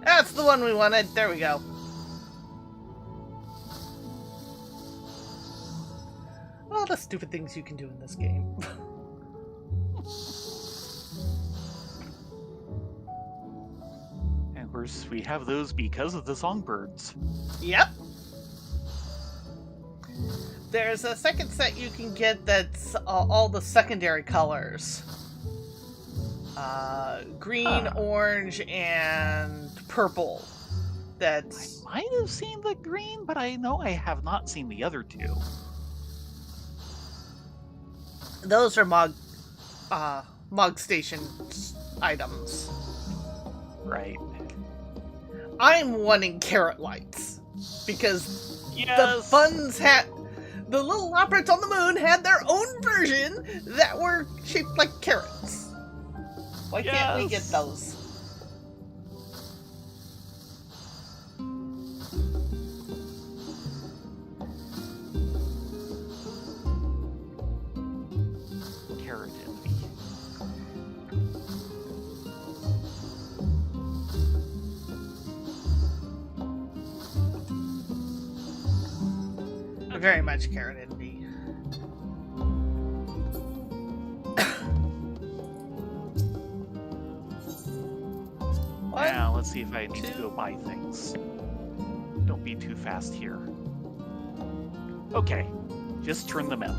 A: That's the one we wanted. There we go. All the stupid things you can do in this game.
B: And we're course, we have those because of the songbirds.
A: Yep. There's a second set you can get that's all the secondary colors. Green, orange, and purple. That's...
B: I might have seen the green, but I know I have not seen the other two.
A: Those are Mog Station items.
B: Right.
A: I'm wanting carrot lights. Because
B: Yes!
A: the little operates on the moon had their own version that were shaped like carrots. Why can't we get those?
B: Carrot envy.
A: Very much carrot envy.
B: Now, let's see if I need to go buy things. Don't be too fast here. Okay, just turn them in.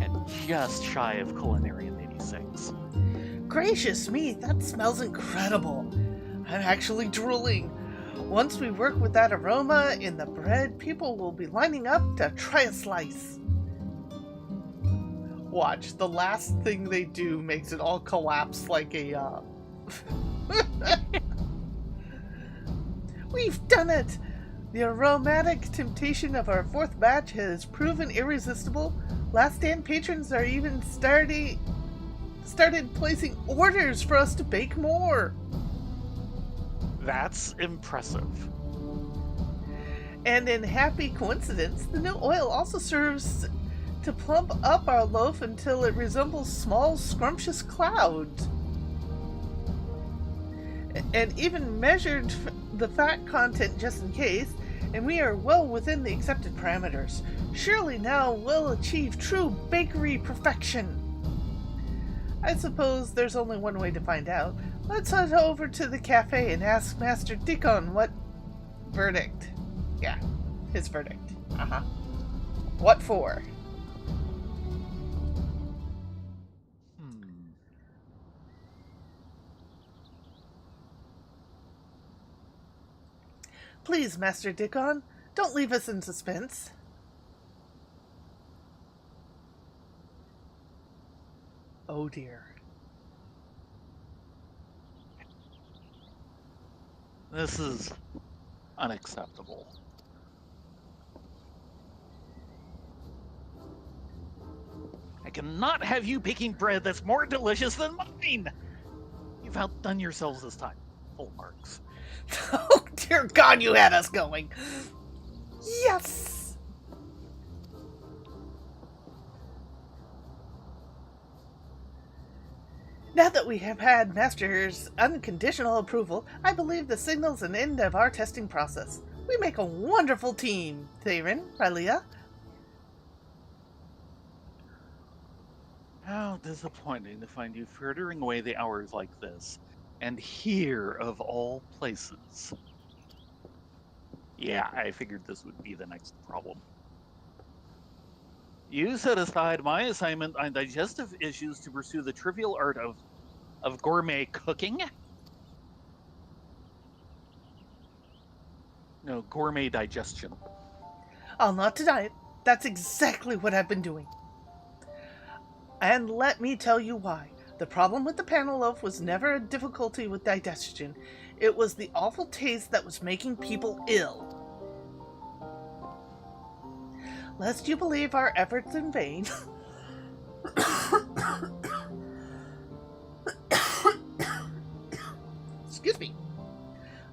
B: And just shy of Culinarian 86.
A: Gracious me, that smells incredible. I'm actually drooling. Once we work with that aroma in the bread, people will be lining up to try a slice. Watch, the last thing they do makes it all collapse like a, We've done it! The aromatic temptation of our fourth batch has proven irresistible. Last Stand patrons are even started placing orders for us to bake more.
B: That's impressive.
A: And in happy coincidence, the new oil also serves to plump up our loaf until it resembles small, scrumptious clouds. And even measured the fat content just in case, and we are well within the accepted parameters. Surely now we'll achieve true bakery perfection. I suppose there's only one way to find out. Let's head over to the cafe and ask Master Dickon what verdict. Yeah, his verdict. Uh-huh. What for? Please, Master Dickon, don't leave us in suspense. Oh dear.
B: This is unacceptable. I cannot have you baking bread that's more delicious than mine! You've outdone yourselves this time. Full marks.
A: Oh dear God, you had us going. Yes! Now that we have had Master's unconditional approval, I believe this signals an end of our testing process. We make a wonderful team, Theron, Rylea.
B: How disappointing to find you frittering away the hours like this. And here, of all places. Yeah, I figured this would be the next problem. You set aside my assignment on digestive issues to pursue the trivial art of gourmet cooking? No, gourmet digestion.
A: I'll not deny it. That's exactly what I've been doing. And let me tell you why. The problem with the panel loaf was never a difficulty with digestion. It was the awful taste that was making people ill. Lest you believe our efforts in vain. Excuse me.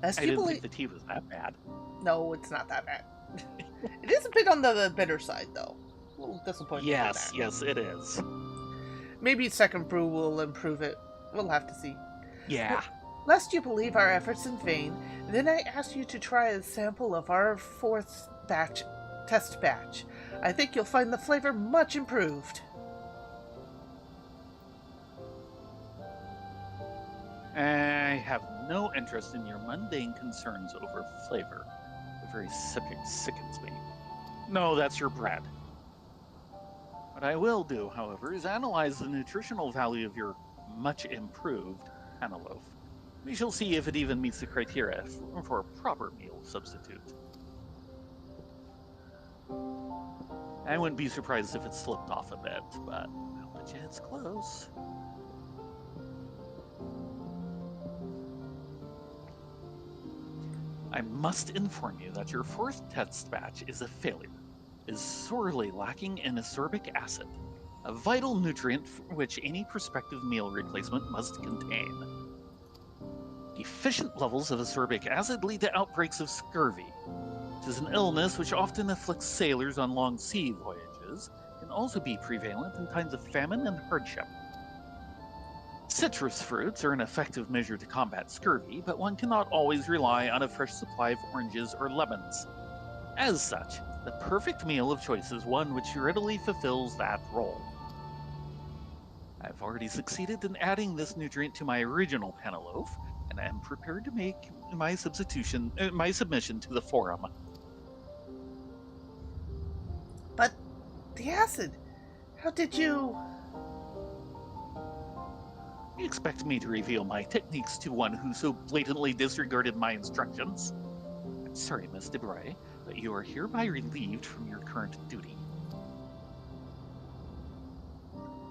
A: Lest
B: I
A: you
B: didn't
A: believe...
B: think the tea was that bad.
A: No, it's not that bad. It is a bit on the bitter side, though. A little disappointing.
B: Yes, yes, it is.
A: Maybe second brew will improve it. We'll have to see.
B: Yeah.
A: Lest you believe our efforts in vain, then I ask you to try a sample of our fourth test batch. I think you'll find the flavor much improved.
B: I have no interest in your mundane concerns over flavor. The very subject sickens me. No, that's your bread. What I will do, however, is analyze the nutritional value of your much improved cantaloupe. We shall see if it even meets the criteria for a proper meal substitute. I wouldn't be surprised if it slipped off a bit, but I'll bet you it's close. I must inform you that your fourth test batch is a failure, is sorely lacking in ascorbic acid, a vital nutrient which any prospective meal replacement must contain. Deficient levels of ascorbic acid lead to outbreaks of scurvy. It is an illness which often afflicts sailors on long sea voyages, can also be prevalent in times of famine and hardship. Citrus fruits are an effective measure to combat scurvy, but one cannot always rely on a fresh supply of oranges or lemons. As such, the perfect meal of choice is one which readily fulfills that role. I've already succeeded in adding this nutrient to my original cantaloupe, and I am prepared to make my submission to the forum.
A: But the acid, how did you...
B: You expect me to reveal my techniques to one who so blatantly disregarded my instructions? I'm sorry, Miss Debray, but you are hereby relieved from your current duty.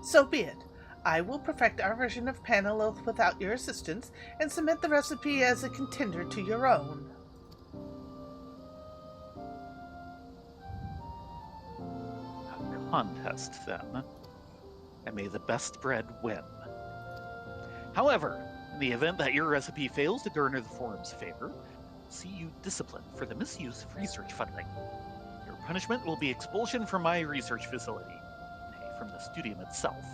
A: So be it. I will perfect our version of Panaloth without your assistance and submit the recipe as a contender to your own.
B: A contest, then, and may the best bread win. However, in the event that your recipe fails to garner the forum's favor, I'll see you disciplined for the misuse of research funding. Your punishment will be expulsion from my research facility, nay, from the studium itself.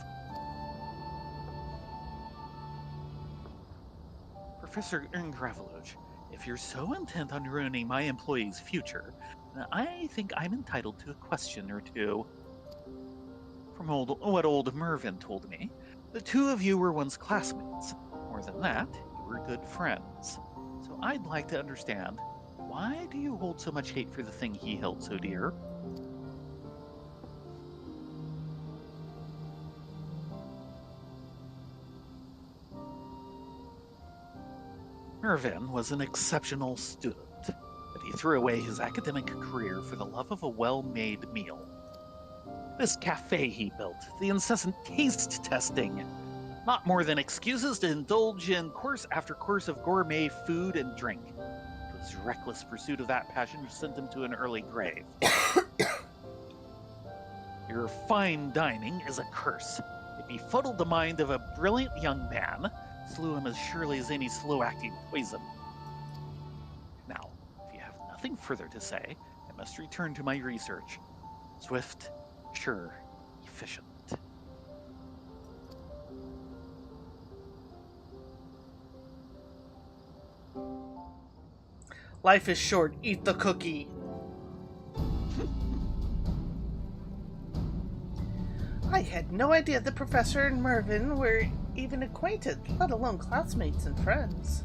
B: Professor Graveloge, if you're so intent on ruining my employee's future, then I think I'm entitled to a question or two. From what old Mervyn told me, the two of you were once classmates. More than that, you were good friends. So I'd like to understand, why do you hold so much hate for the thing he held so dear? Mervyn was an exceptional student, but he threw away his academic career for the love of a well-made meal. This cafe he built, the incessant taste testing, not more than excuses to indulge in course after course of gourmet food and drink. It was reckless pursuit of that passion which sent him to an early grave. Your fine dining is a curse. It befuddled the mind of a brilliant young man, slew him as surely as any slow-acting poison. Now, if you have nothing further to say, I must return to my research. Swift, sure, efficient.
A: Life is short, eat the cookie. I had no idea the professor and Mervyn were even acquainted, let alone classmates and friends.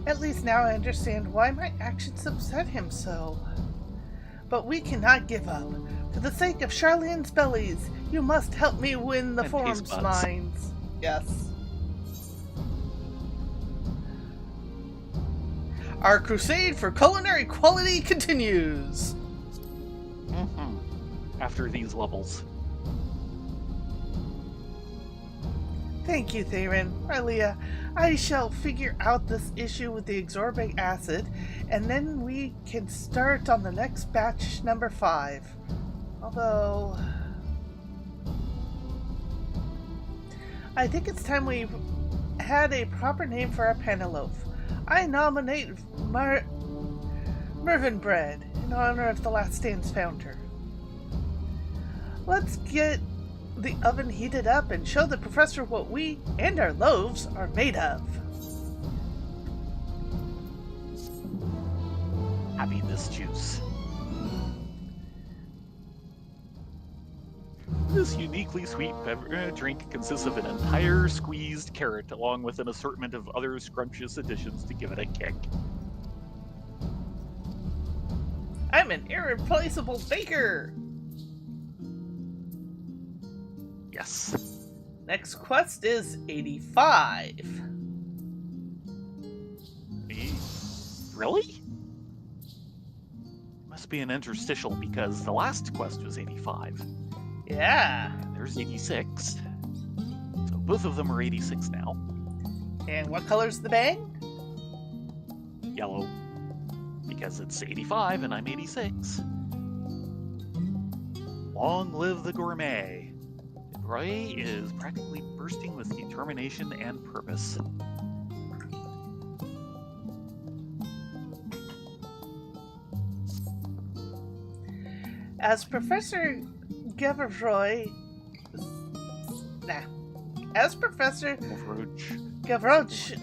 A: At least now I understand why my actions upset him so. But we cannot give up. For the sake of Charlene's bellies, you must help me win the
B: And
A: forum's
B: taste buds.
A: minds. Yes. Our crusade for culinary quality continues.
B: After these levels.
A: Thank you, Theron. Arlia, I shall figure out this issue with the ascorbic acid, and then we can start on the next batch, number 5. Although... I think it's time we had a proper name for our Penelope. I nominate Mervyn Bread, in honor of the Last Stand's founder. Let's get the oven heated up and show the professor what we and our loaves are made of.
B: Having this juice. This uniquely sweet drink consists of an entire squeezed carrot along with an assortment of other scrumptious additions to give it a kick.
A: I'm an irreplaceable baker!
B: Yes.
A: Next quest is 85.
B: Really? Must be an interstitial because the last quest was 85.
A: Yeah.
B: And there's 86. So both of them are 86 now.
A: And what color's the bang?
B: Yellow. Because it's 85 and I'm 86. Long live the gourmet. Roy is practically bursting with determination and purpose.
A: As Professor Gavroche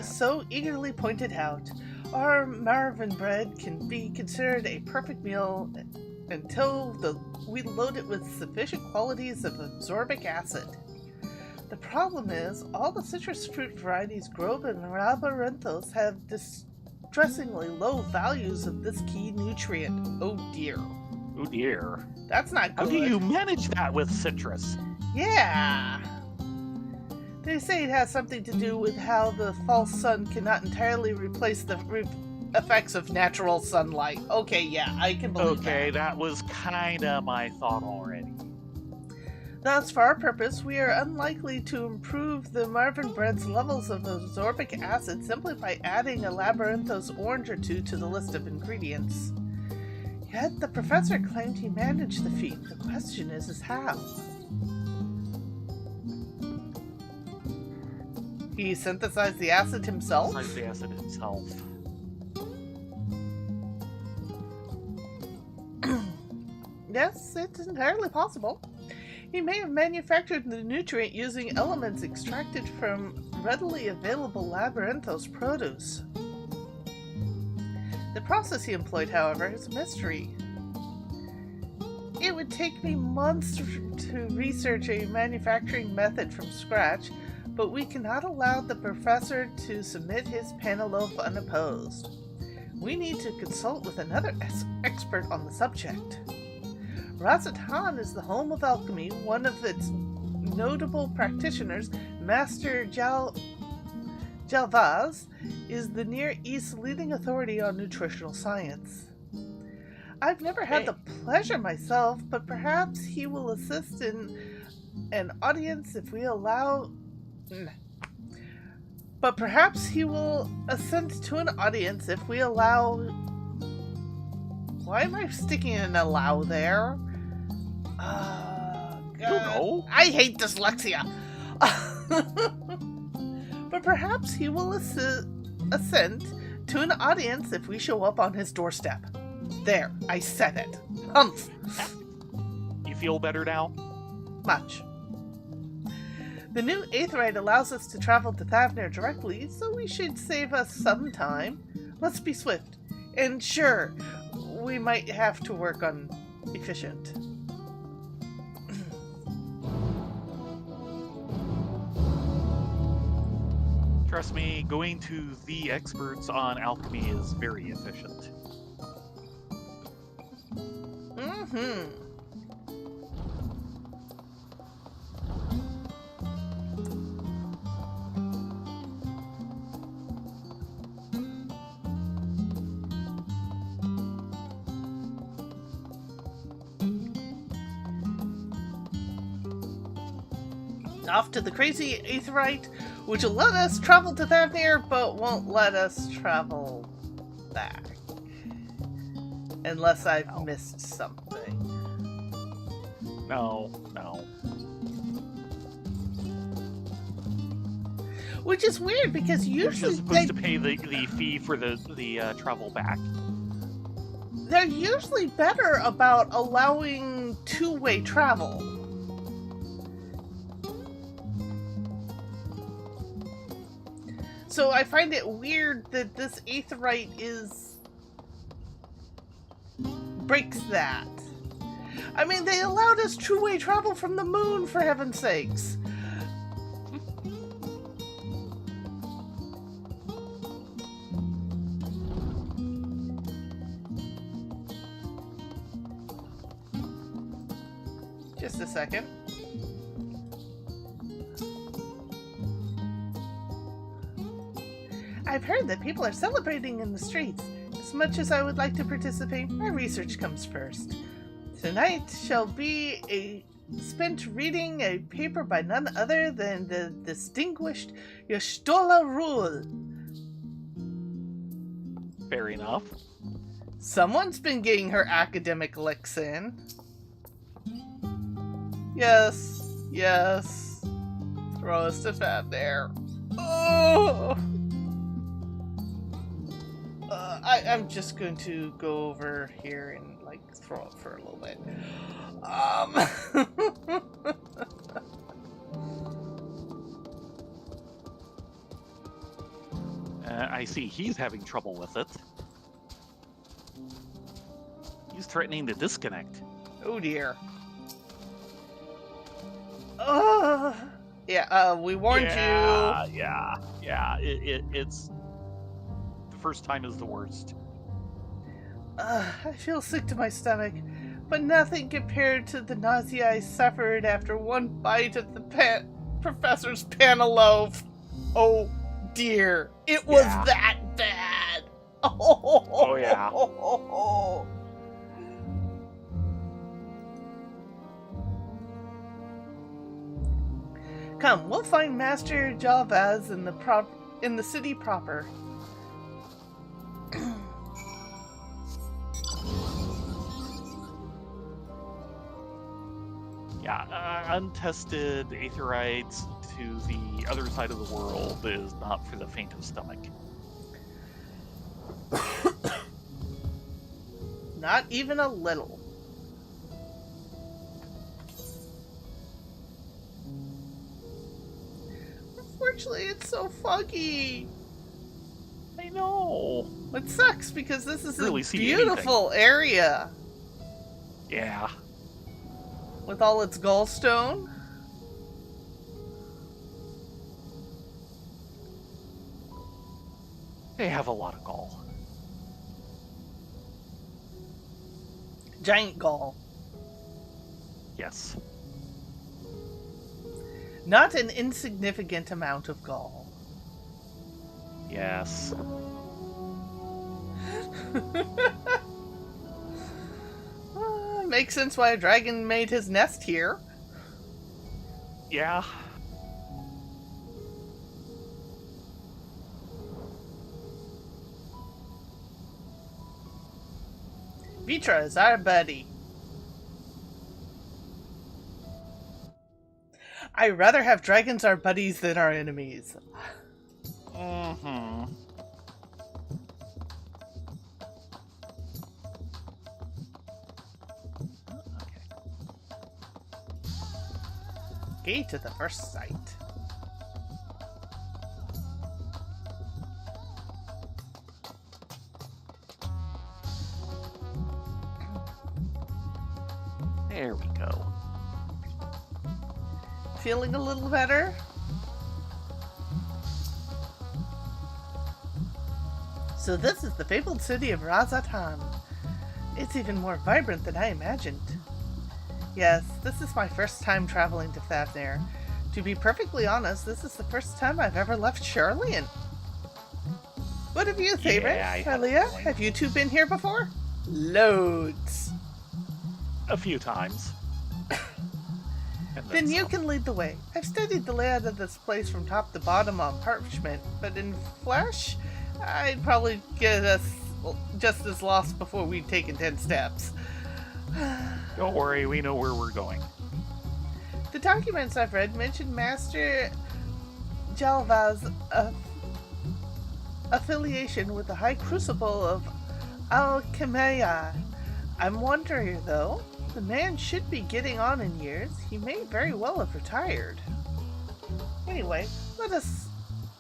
A: so eagerly pointed out, our Marvin bread can be considered a perfect meal until we load it with sufficient qualities of absorbic acid. The problem is, all the citrus fruit varieties grown in Labyrinthos have distressingly low values of this key nutrient. Oh dear.
B: Oh dear.
A: That's not good.
B: How do you manage that with citrus?
A: Yeah. They say it has something to do with how the false sun cannot entirely replace the effects of natural sunlight. Okay, yeah, I can believe that.
B: Okay, that was kinda my thought already.
A: Thus, for our purpose, we are unlikely to improve the Marvin bread's levels of absorbic acid simply by adding a Labyrinthos orange or two to the list of ingredients. Yet the professor claimed he managed the feat. The question is how? He synthesized the acid himself?
B: Synthesized the acid himself.
A: Yes, it's entirely possible. He may have manufactured the nutrient using elements extracted from readily available Labyrinthos produce. The process he employed, however, is a mystery. It would take me months to research a manufacturing method from scratch, but we cannot allow the professor to submit his Penelope unopposed. We need to consult with another expert on the subject. Razatan is the home of alchemy. One of its notable practitioners, Master Jalvaz, is the Near East's leading authority on nutritional science. I've never had the pleasure myself, but perhaps he will assist in an audience if we allow... But perhaps he will assent to an audience if we allow... Why am I sticking an allow there? God.
B: No.
A: I hate dyslexia. But perhaps he will assent to an audience if we show up on his doorstep. There, I said it. Humph.
B: You feel better now?
A: Much. The new Aetheryte allows us to travel to Thavnir directly, so we should save us some time. Let's be swift. And sure, we might have to work on efficient.
B: Trust me, going to the experts on alchemy is very efficient.
A: Mm-hmm. Off to the crazy Aetheryte, which will let us travel to Thavnir, but won't let us travel back. Unless I've missed something.
B: No.
A: Which is weird, because
B: You're
A: usually
B: supposed to pay the fee for the travel back.
A: they're usually better about allowing two-way travel. So I find it weird that this Aetheryte breaks that. I mean, they allowed us two-way travel from the moon, for heaven's sakes. Just a second. I've heard that people are celebrating in the streets. As much as I would like to participate, my research comes first. Tonight shall be spent reading a paper by none other than the distinguished Y'shtola Rule.
B: Fair enough.
A: Someone's been getting her academic licks in. Yes, yes. Throw us to fat there. Oh! I'm just going to go over here and like throw it for a little bit.
B: I see he's having trouble with it. He's threatening to disconnect.
A: Oh dear. Yeah, we warned you.
B: Yeah. It's the first time is the worst.
A: I feel sick to my stomach, but nothing compared to the nausea I suffered after one bite of the professor's panaloaf. Oh dear, it was that bad.
B: Oh yeah.
A: Come, we'll find Master Jalvaz in the city proper.
B: Yeah, untested aetherites to the other side of the world is not for the faint of stomach.
A: Not even a little. Unfortunately, it's so foggy.
B: I know.
A: It sucks because this is
B: Really
A: a
B: see
A: beautiful area
B: Yeah.
A: with all its gallstone.
B: They have a lot of gall.
A: Giant gall.
B: Yes.
A: Not an insignificant amount of gall.
B: Yes.
A: Makes sense why a dragon made his nest here.
B: Yeah.
A: Vitra is our buddy. I'd rather have dragons our buddies than our enemies.
B: Mm-hmm.
A: Gate to the first sight.
B: There we go.
A: Feeling a little better? So this is the fabled city of Razatan. It's even more vibrant than I imagined. Yes, this is my first time traveling to Fafnir. To be perfectly honest, this is the first time I've ever left Charlian. What of you, Favorite?
B: Yeah, I have a
A: Alia,
B: feeling.
A: have you two been here before? Loads.
B: A few times. And
A: Then you
B: some.
A: can lead the way. I've studied the layout of this place from top to bottom on parchment, but in flesh, I'd probably get us just as lost before we'd taken 10 steps.
B: Don't worry, we know where we're going.
A: The documents I've read mention Master Jalvaz's affiliation with the High Crucible of Alchemia. I'm wondering, though, the man should be getting on in years. He may very well have retired. Anyway,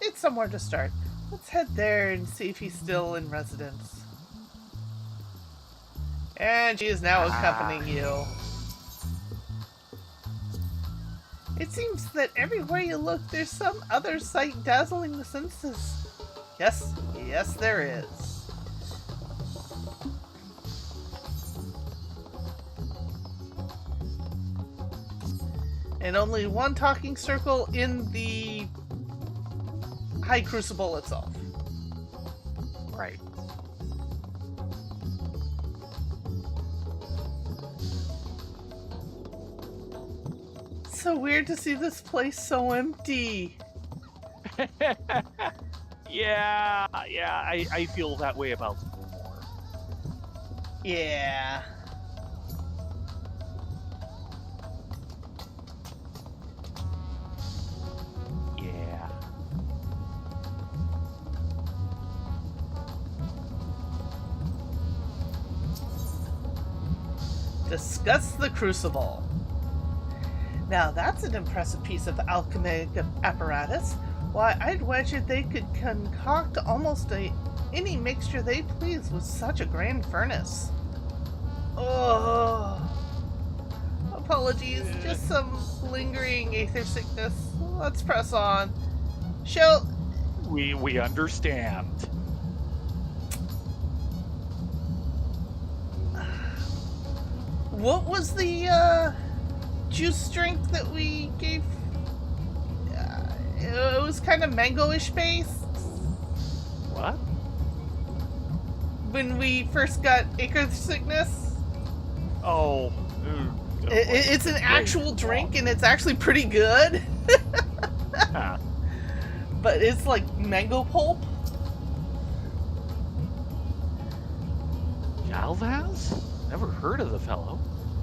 A: it's somewhere to start. Let's head there and see if he's still in residence. And she is now accompanying you. It seems that everywhere you look, there's some other sight dazzling the senses. Yes, yes, there is. And only one talking circle in the High Crucible itself.
B: Right.
A: So weird to see this place so empty.
B: Yeah, I feel that way about more.
A: Yeah.
B: Yeah.
A: Discuss the Crucible. Now that's an impressive piece of alchemic apparatus. Why, I'd wager they could concoct almost any mixture they please with such a grand furnace. Oh, apologies, just some lingering aether sickness. Let's press on.
B: We understand.
A: What was the juice drink that we gave? It was kind of mango-ish based.
B: What?
A: When we first got acre sickness.
B: Oh.
A: It's an actual drink, and it's actually pretty good.
B: Huh.
A: But it's like mango pulp.
B: Jalvaz? Never heard of the fellow.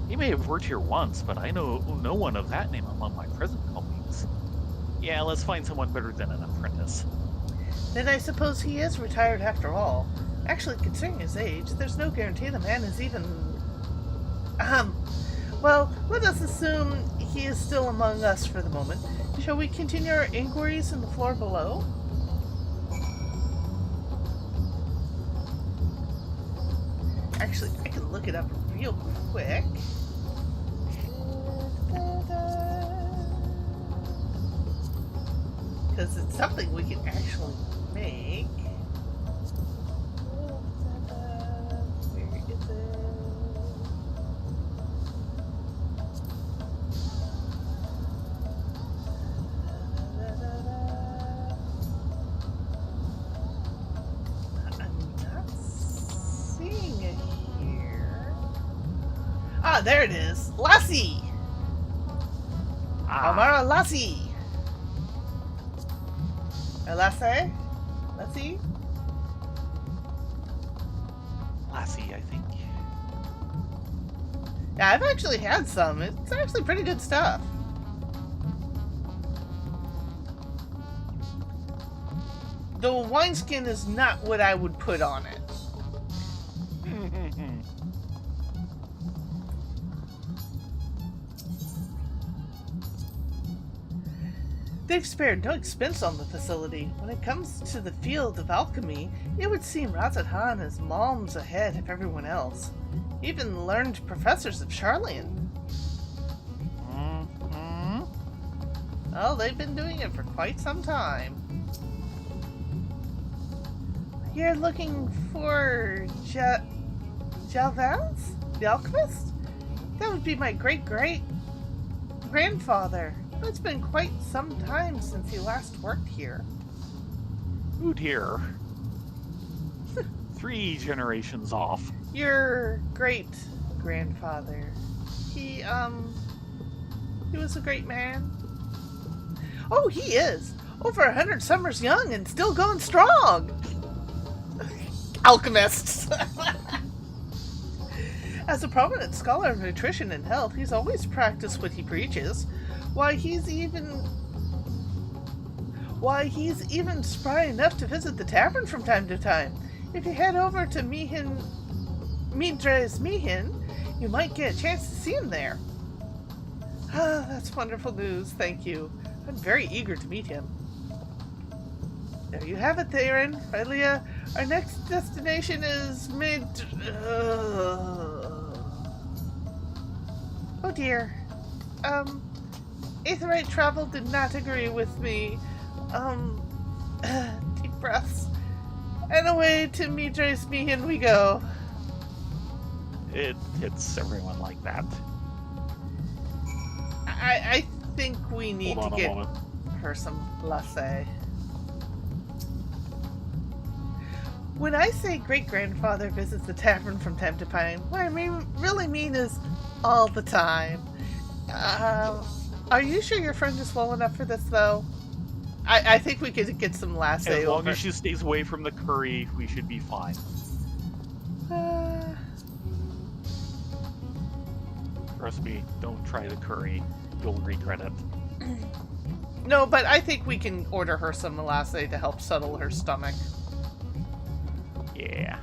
B: He may have worked here once, but I know no one of that name among my present colleagues. Yeah, let's find someone better than an apprentice.
A: Then I suppose he is retired after all. Actually, considering his age, there's no guarantee the man is even... Well, let us assume he is still among us for the moment. Shall we continue our inquiries in the floor below? Actually, I can look it up real quick. Because it's something we can actually make. Where is it? I'm not seeing it here. Ah, there it is. Lassie! Amara Lassie! Lassie? Lassie?
B: Lassie, I think.
A: Yeah, I've actually had some. It's actually pretty good stuff. The wineskin is not what I would put on it. They've spared no expense on the facility. When it comes to the field of alchemy, it would seem Razathan is moms ahead of everyone else. Even learned professors of Charlian. Well, they've been doing it for quite some time. You're looking for Jalvaz? The alchemist? That would be my great-great-grandfather. It's been quite some time since he last worked here.
B: Oh dear. 3 generations off.
A: Your great-grandfather. He was a great man. Oh, he is! Over 100 summers young and still going strong! Alchemists! As a prominent scholar of nutrition and health, he's always practiced what he preaches. Why, he's even spry enough to visit the tavern from time to time. If you head over to Midres Mihin, you might get a chance to see him there. Ah, that's wonderful news, thank you. I'm very eager to meet him. There you have it, Theron. Rylia, our next destination is Oh dear. Aetherite travel did not agree with me. Um, deep breaths. And away to Midra's Meehan we go.
B: It hits everyone like that.
A: I think we need
B: Hold
A: to
B: on a
A: get
B: moment.
A: her some latte. When I say great-grandfather visits the tavern from time to time, what I really mean is all the time. Are you sure your friend is well enough for this, though? I think we could get some latte
B: As long
A: over.
B: as she stays away from the curry, we should be fine. Trust me, don't try the curry. You'll regret it.
A: No, but I think we can order her some latte to help settle her stomach.
B: Yeah.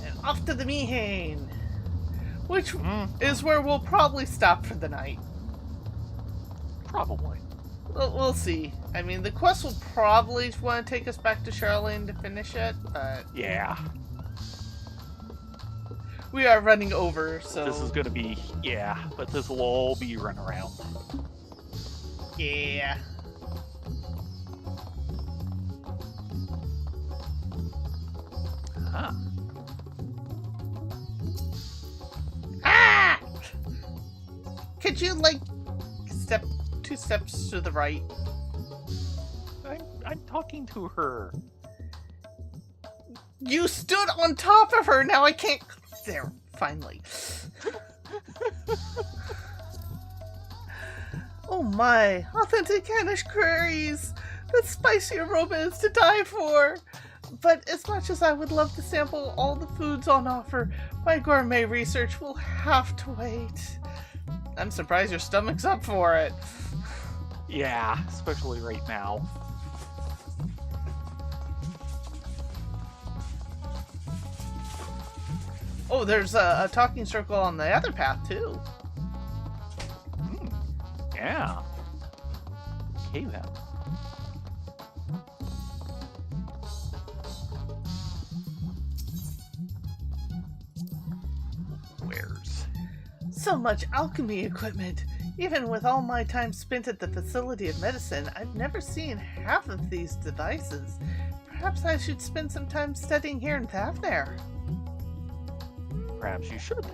A: And off to the Meehan, which is where we'll probably stop for the night.
B: Probably.
A: We'll see. I mean, the quest will probably want to take us back to Charlene to finish it, but
B: Yeah.
A: we are running over, so...
B: This is gonna be... Yeah, but this will all be run around.
A: Yeah.
B: Huh.
A: Ah! Could you, like, step 2 steps to the right?
B: I'm talking to her.
A: You stood on top of her, now I can't... There, finally. Oh my, authentic Anish curries! The spicy aroma is to die for! But as much as I would love to sample all the foods on offer, my gourmet research will have to wait. I'm surprised your stomach's up for it.
B: Yeah, especially right now.
A: Oh, there's a talking circle on the other path, too.
B: Yeah. Okay then. Wares.
A: So much alchemy equipment. Even with all my time spent at the Facility of Medicine, I've never seen half of these devices. Perhaps I should spend some time studying here in Thavnair.
B: Perhaps you should.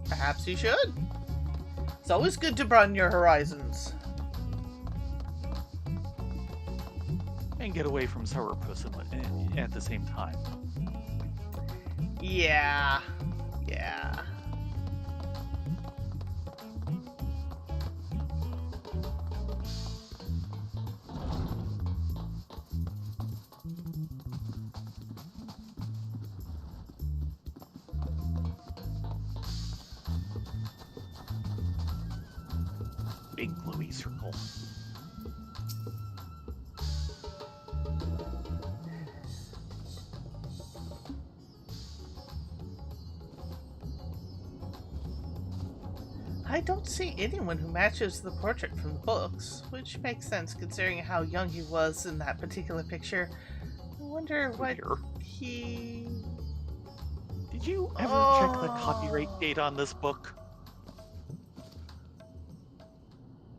A: Perhaps you should. It's always good to broaden your horizons.
B: And get away from Sourpuss at the same time.
A: Yeah. Yeah.
B: Big glowy circle.
A: I don't see anyone who matches the portrait from the books, which makes sense considering how young he was in that particular picture. I wonder what
B: Here.
A: he...
B: Did you ever check the copyright date on this book?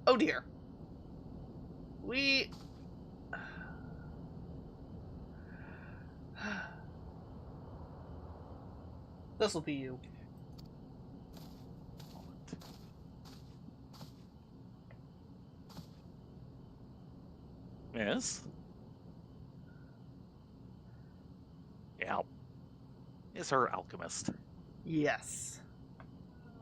A: Oh dear. We... This'll be you.
B: Yes? Yeah. Is our alchemist.
A: Yes.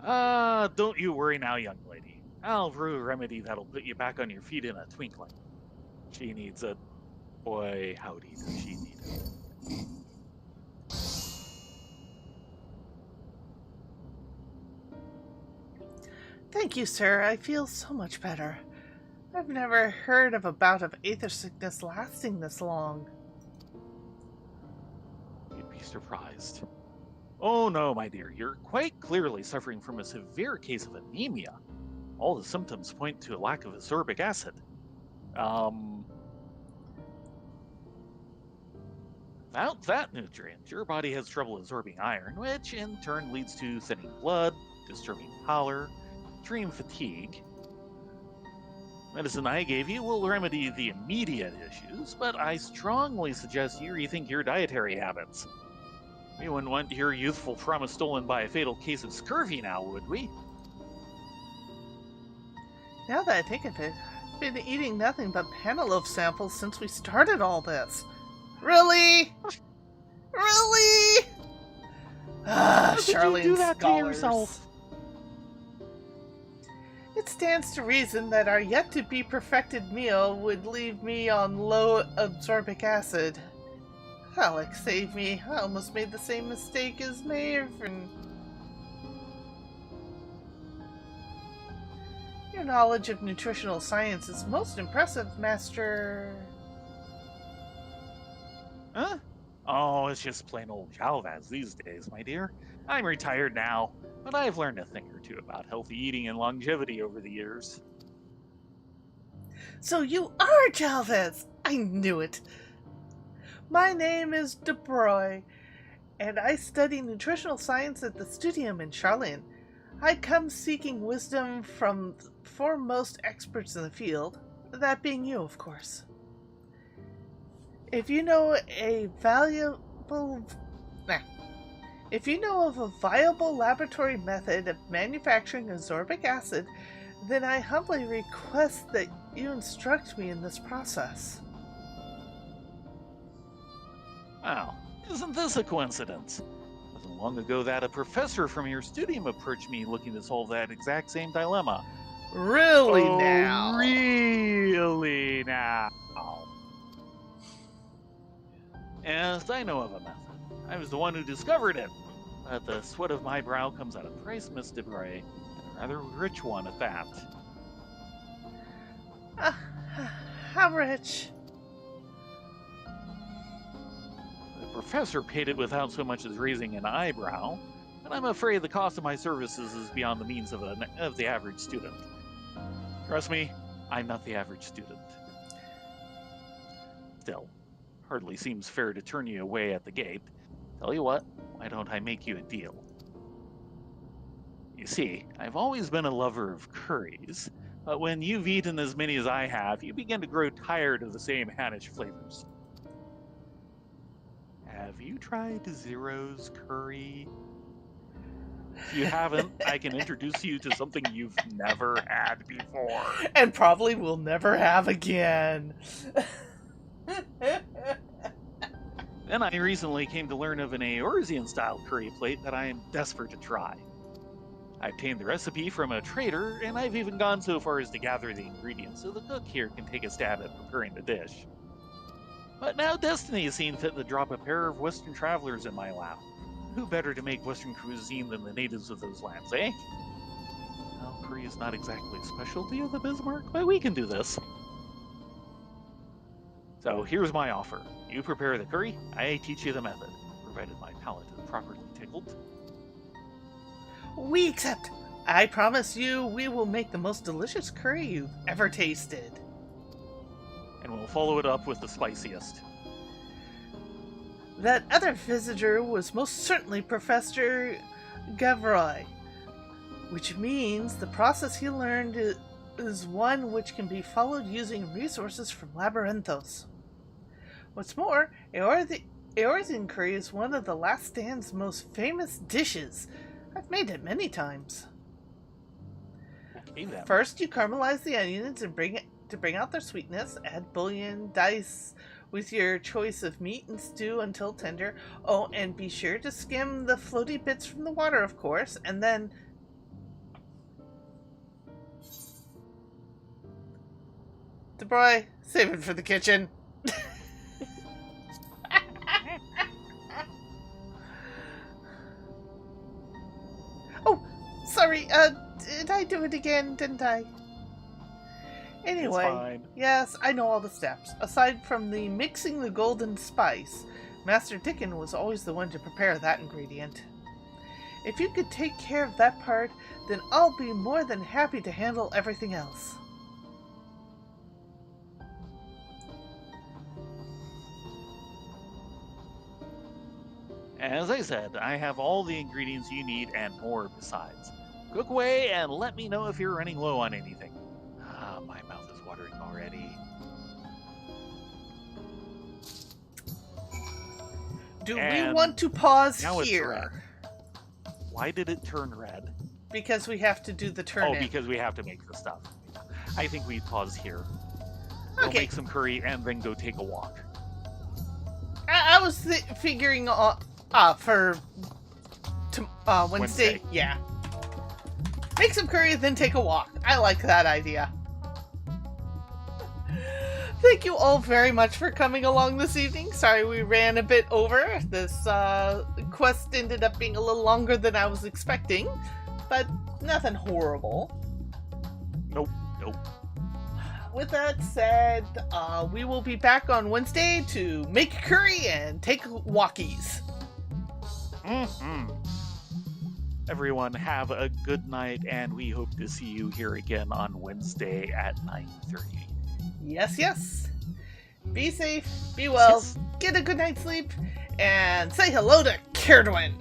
B: Don't you worry now, young lady. I'll brew a remedy that'll put you back on your feet in a twinkling. She needs it. Boy, howdy does she need it.
A: Thank you, sir. I feel so much better. I've never heard of a bout of aether sickness lasting this long.
B: You'd be surprised. Oh no, my dear, you're quite clearly suffering from a severe case of anemia. All the symptoms point to a lack of ascorbic acid. Without that nutrient, your body has trouble absorbing iron, which in turn leads to thinning blood, disturbing pallor, extreme fatigue. Medicine I gave you will remedy the immediate issues, but I strongly suggest you rethink your dietary habits. We wouldn't want your youthful promise stolen by a fatal case of scurvy now, would we?
A: Now that I think of it, I've been eating nothing but Penelope samples since we started all this. Really? Really?
B: How could you
A: Charlene
B: do that to
A: scholars.
B: yourself?
A: It stands to reason that our yet-to-be perfected meal would leave me on low absorbic acid. Alex, save me. I almost made the same mistake as Maven. Your knowledge of nutritional science is most impressive, Master...
B: Huh? Oh, it's just plain old Jalvaz these days, my dear. I'm retired now, but I've learned a thing or two about healthy eating and longevity over the years.
A: So you are Jalvez! I knew it! My name is DeBroy, and I study nutritional science at the Studium in Charlene. I come seeking wisdom from the foremost experts in the field, that being you, of course. If you know of a viable laboratory method of manufacturing ascorbic acid, then I humbly request that you instruct me in this process.
B: Wow, isn't this a coincidence? It wasn't long ago that a professor from your studium approached me looking to solve that exact same dilemma.
A: Really
B: Oh,
A: now?
B: really now? Yes, I know of a method. I was the one who discovered it. But the sweat of my brow comes at a price, Miss DeBray, and a rather rich one at that.
A: How rich?
B: The professor paid it without so much as raising an eyebrow, and I'm afraid the cost of my services is beyond the means of the average student. Trust me, I'm not the average student. Still, hardly seems fair to turn you away at the gate. Tell you what, why don't I make you a deal? You see, I've always been a lover of curries, but when you've eaten as many as I have, you begin to grow tired of the same Hannish flavors. Have you tried Zero's curry? If you haven't, I can introduce you to something you've never had before.
A: And probably will never have again.
B: Then I recently came to learn of an Eorzean-style curry plate that I am desperate to try. I obtained the recipe from a trader, and I've even gone so far as to gather the ingredients so the cook here can take a stab at preparing the dish. But now destiny has seen fit to drop a pair of Western travelers in my lap. Who better to make Western cuisine than the natives of those lands, eh? Well, curry is not exactly a specialty of the Bismarck, but we can do this. So here's my offer. You prepare the curry, I teach you the method, provided my palate is properly tickled.
A: We accept. I promise you we will make the most delicious curry you've ever tasted.
B: And we'll follow it up with the spiciest.
A: That other visitor was most certainly Professor Gavroy, which means the process he learned is one which can be followed using resources from Labyrinthos. What's more, Eorzean curry is one of the Last Stand's most famous dishes. I've made it many times. First, you caramelize the onions and bring out their sweetness. Add bouillon, dice with your choice of meat, and stew until tender. Oh, and be sure to skim the floaty bits from the water, of course, and then... DeBroy, save it for the kitchen. Oh, sorry, did I do it again, didn't I? Anyway, yes, I know all the steps. Aside from the mixing the golden spice, Master Dickon was always the one to prepare that ingredient. If you could take care of that part, then I'll be more than happy to handle everything else.
B: As I said, I have all the ingredients you need and more besides. Cook away and let me know if you're running low on anything. Ah, my mouth is watering already.
A: Do we
B: And
A: want to pause
B: now it's
A: here?
B: red. Why did it turn red?
A: Because we have to do the turn
B: Oh,
A: in.
B: because we have to make the stuff. I think we pause here. We'll
A: Okay.
B: make some curry and then go take a walk.
A: I was figuring for Wednesday.
B: Wednesday.
A: Yeah. Make some curry, then take a walk. I like that idea. Thank you all very much for coming along this evening. Sorry we ran a bit over. This quest ended up being a little longer than I was expecting, but nothing horrible.
B: Nope.
A: With that said, we will be back on Wednesday to make curry and take walkies.
B: Everyone, have a good night, and we hope to see you here again on Wednesday at 9:30.
A: Yes. Be safe, be well,
B: Yes.
A: get a good night's sleep, and say hello to Caradwin.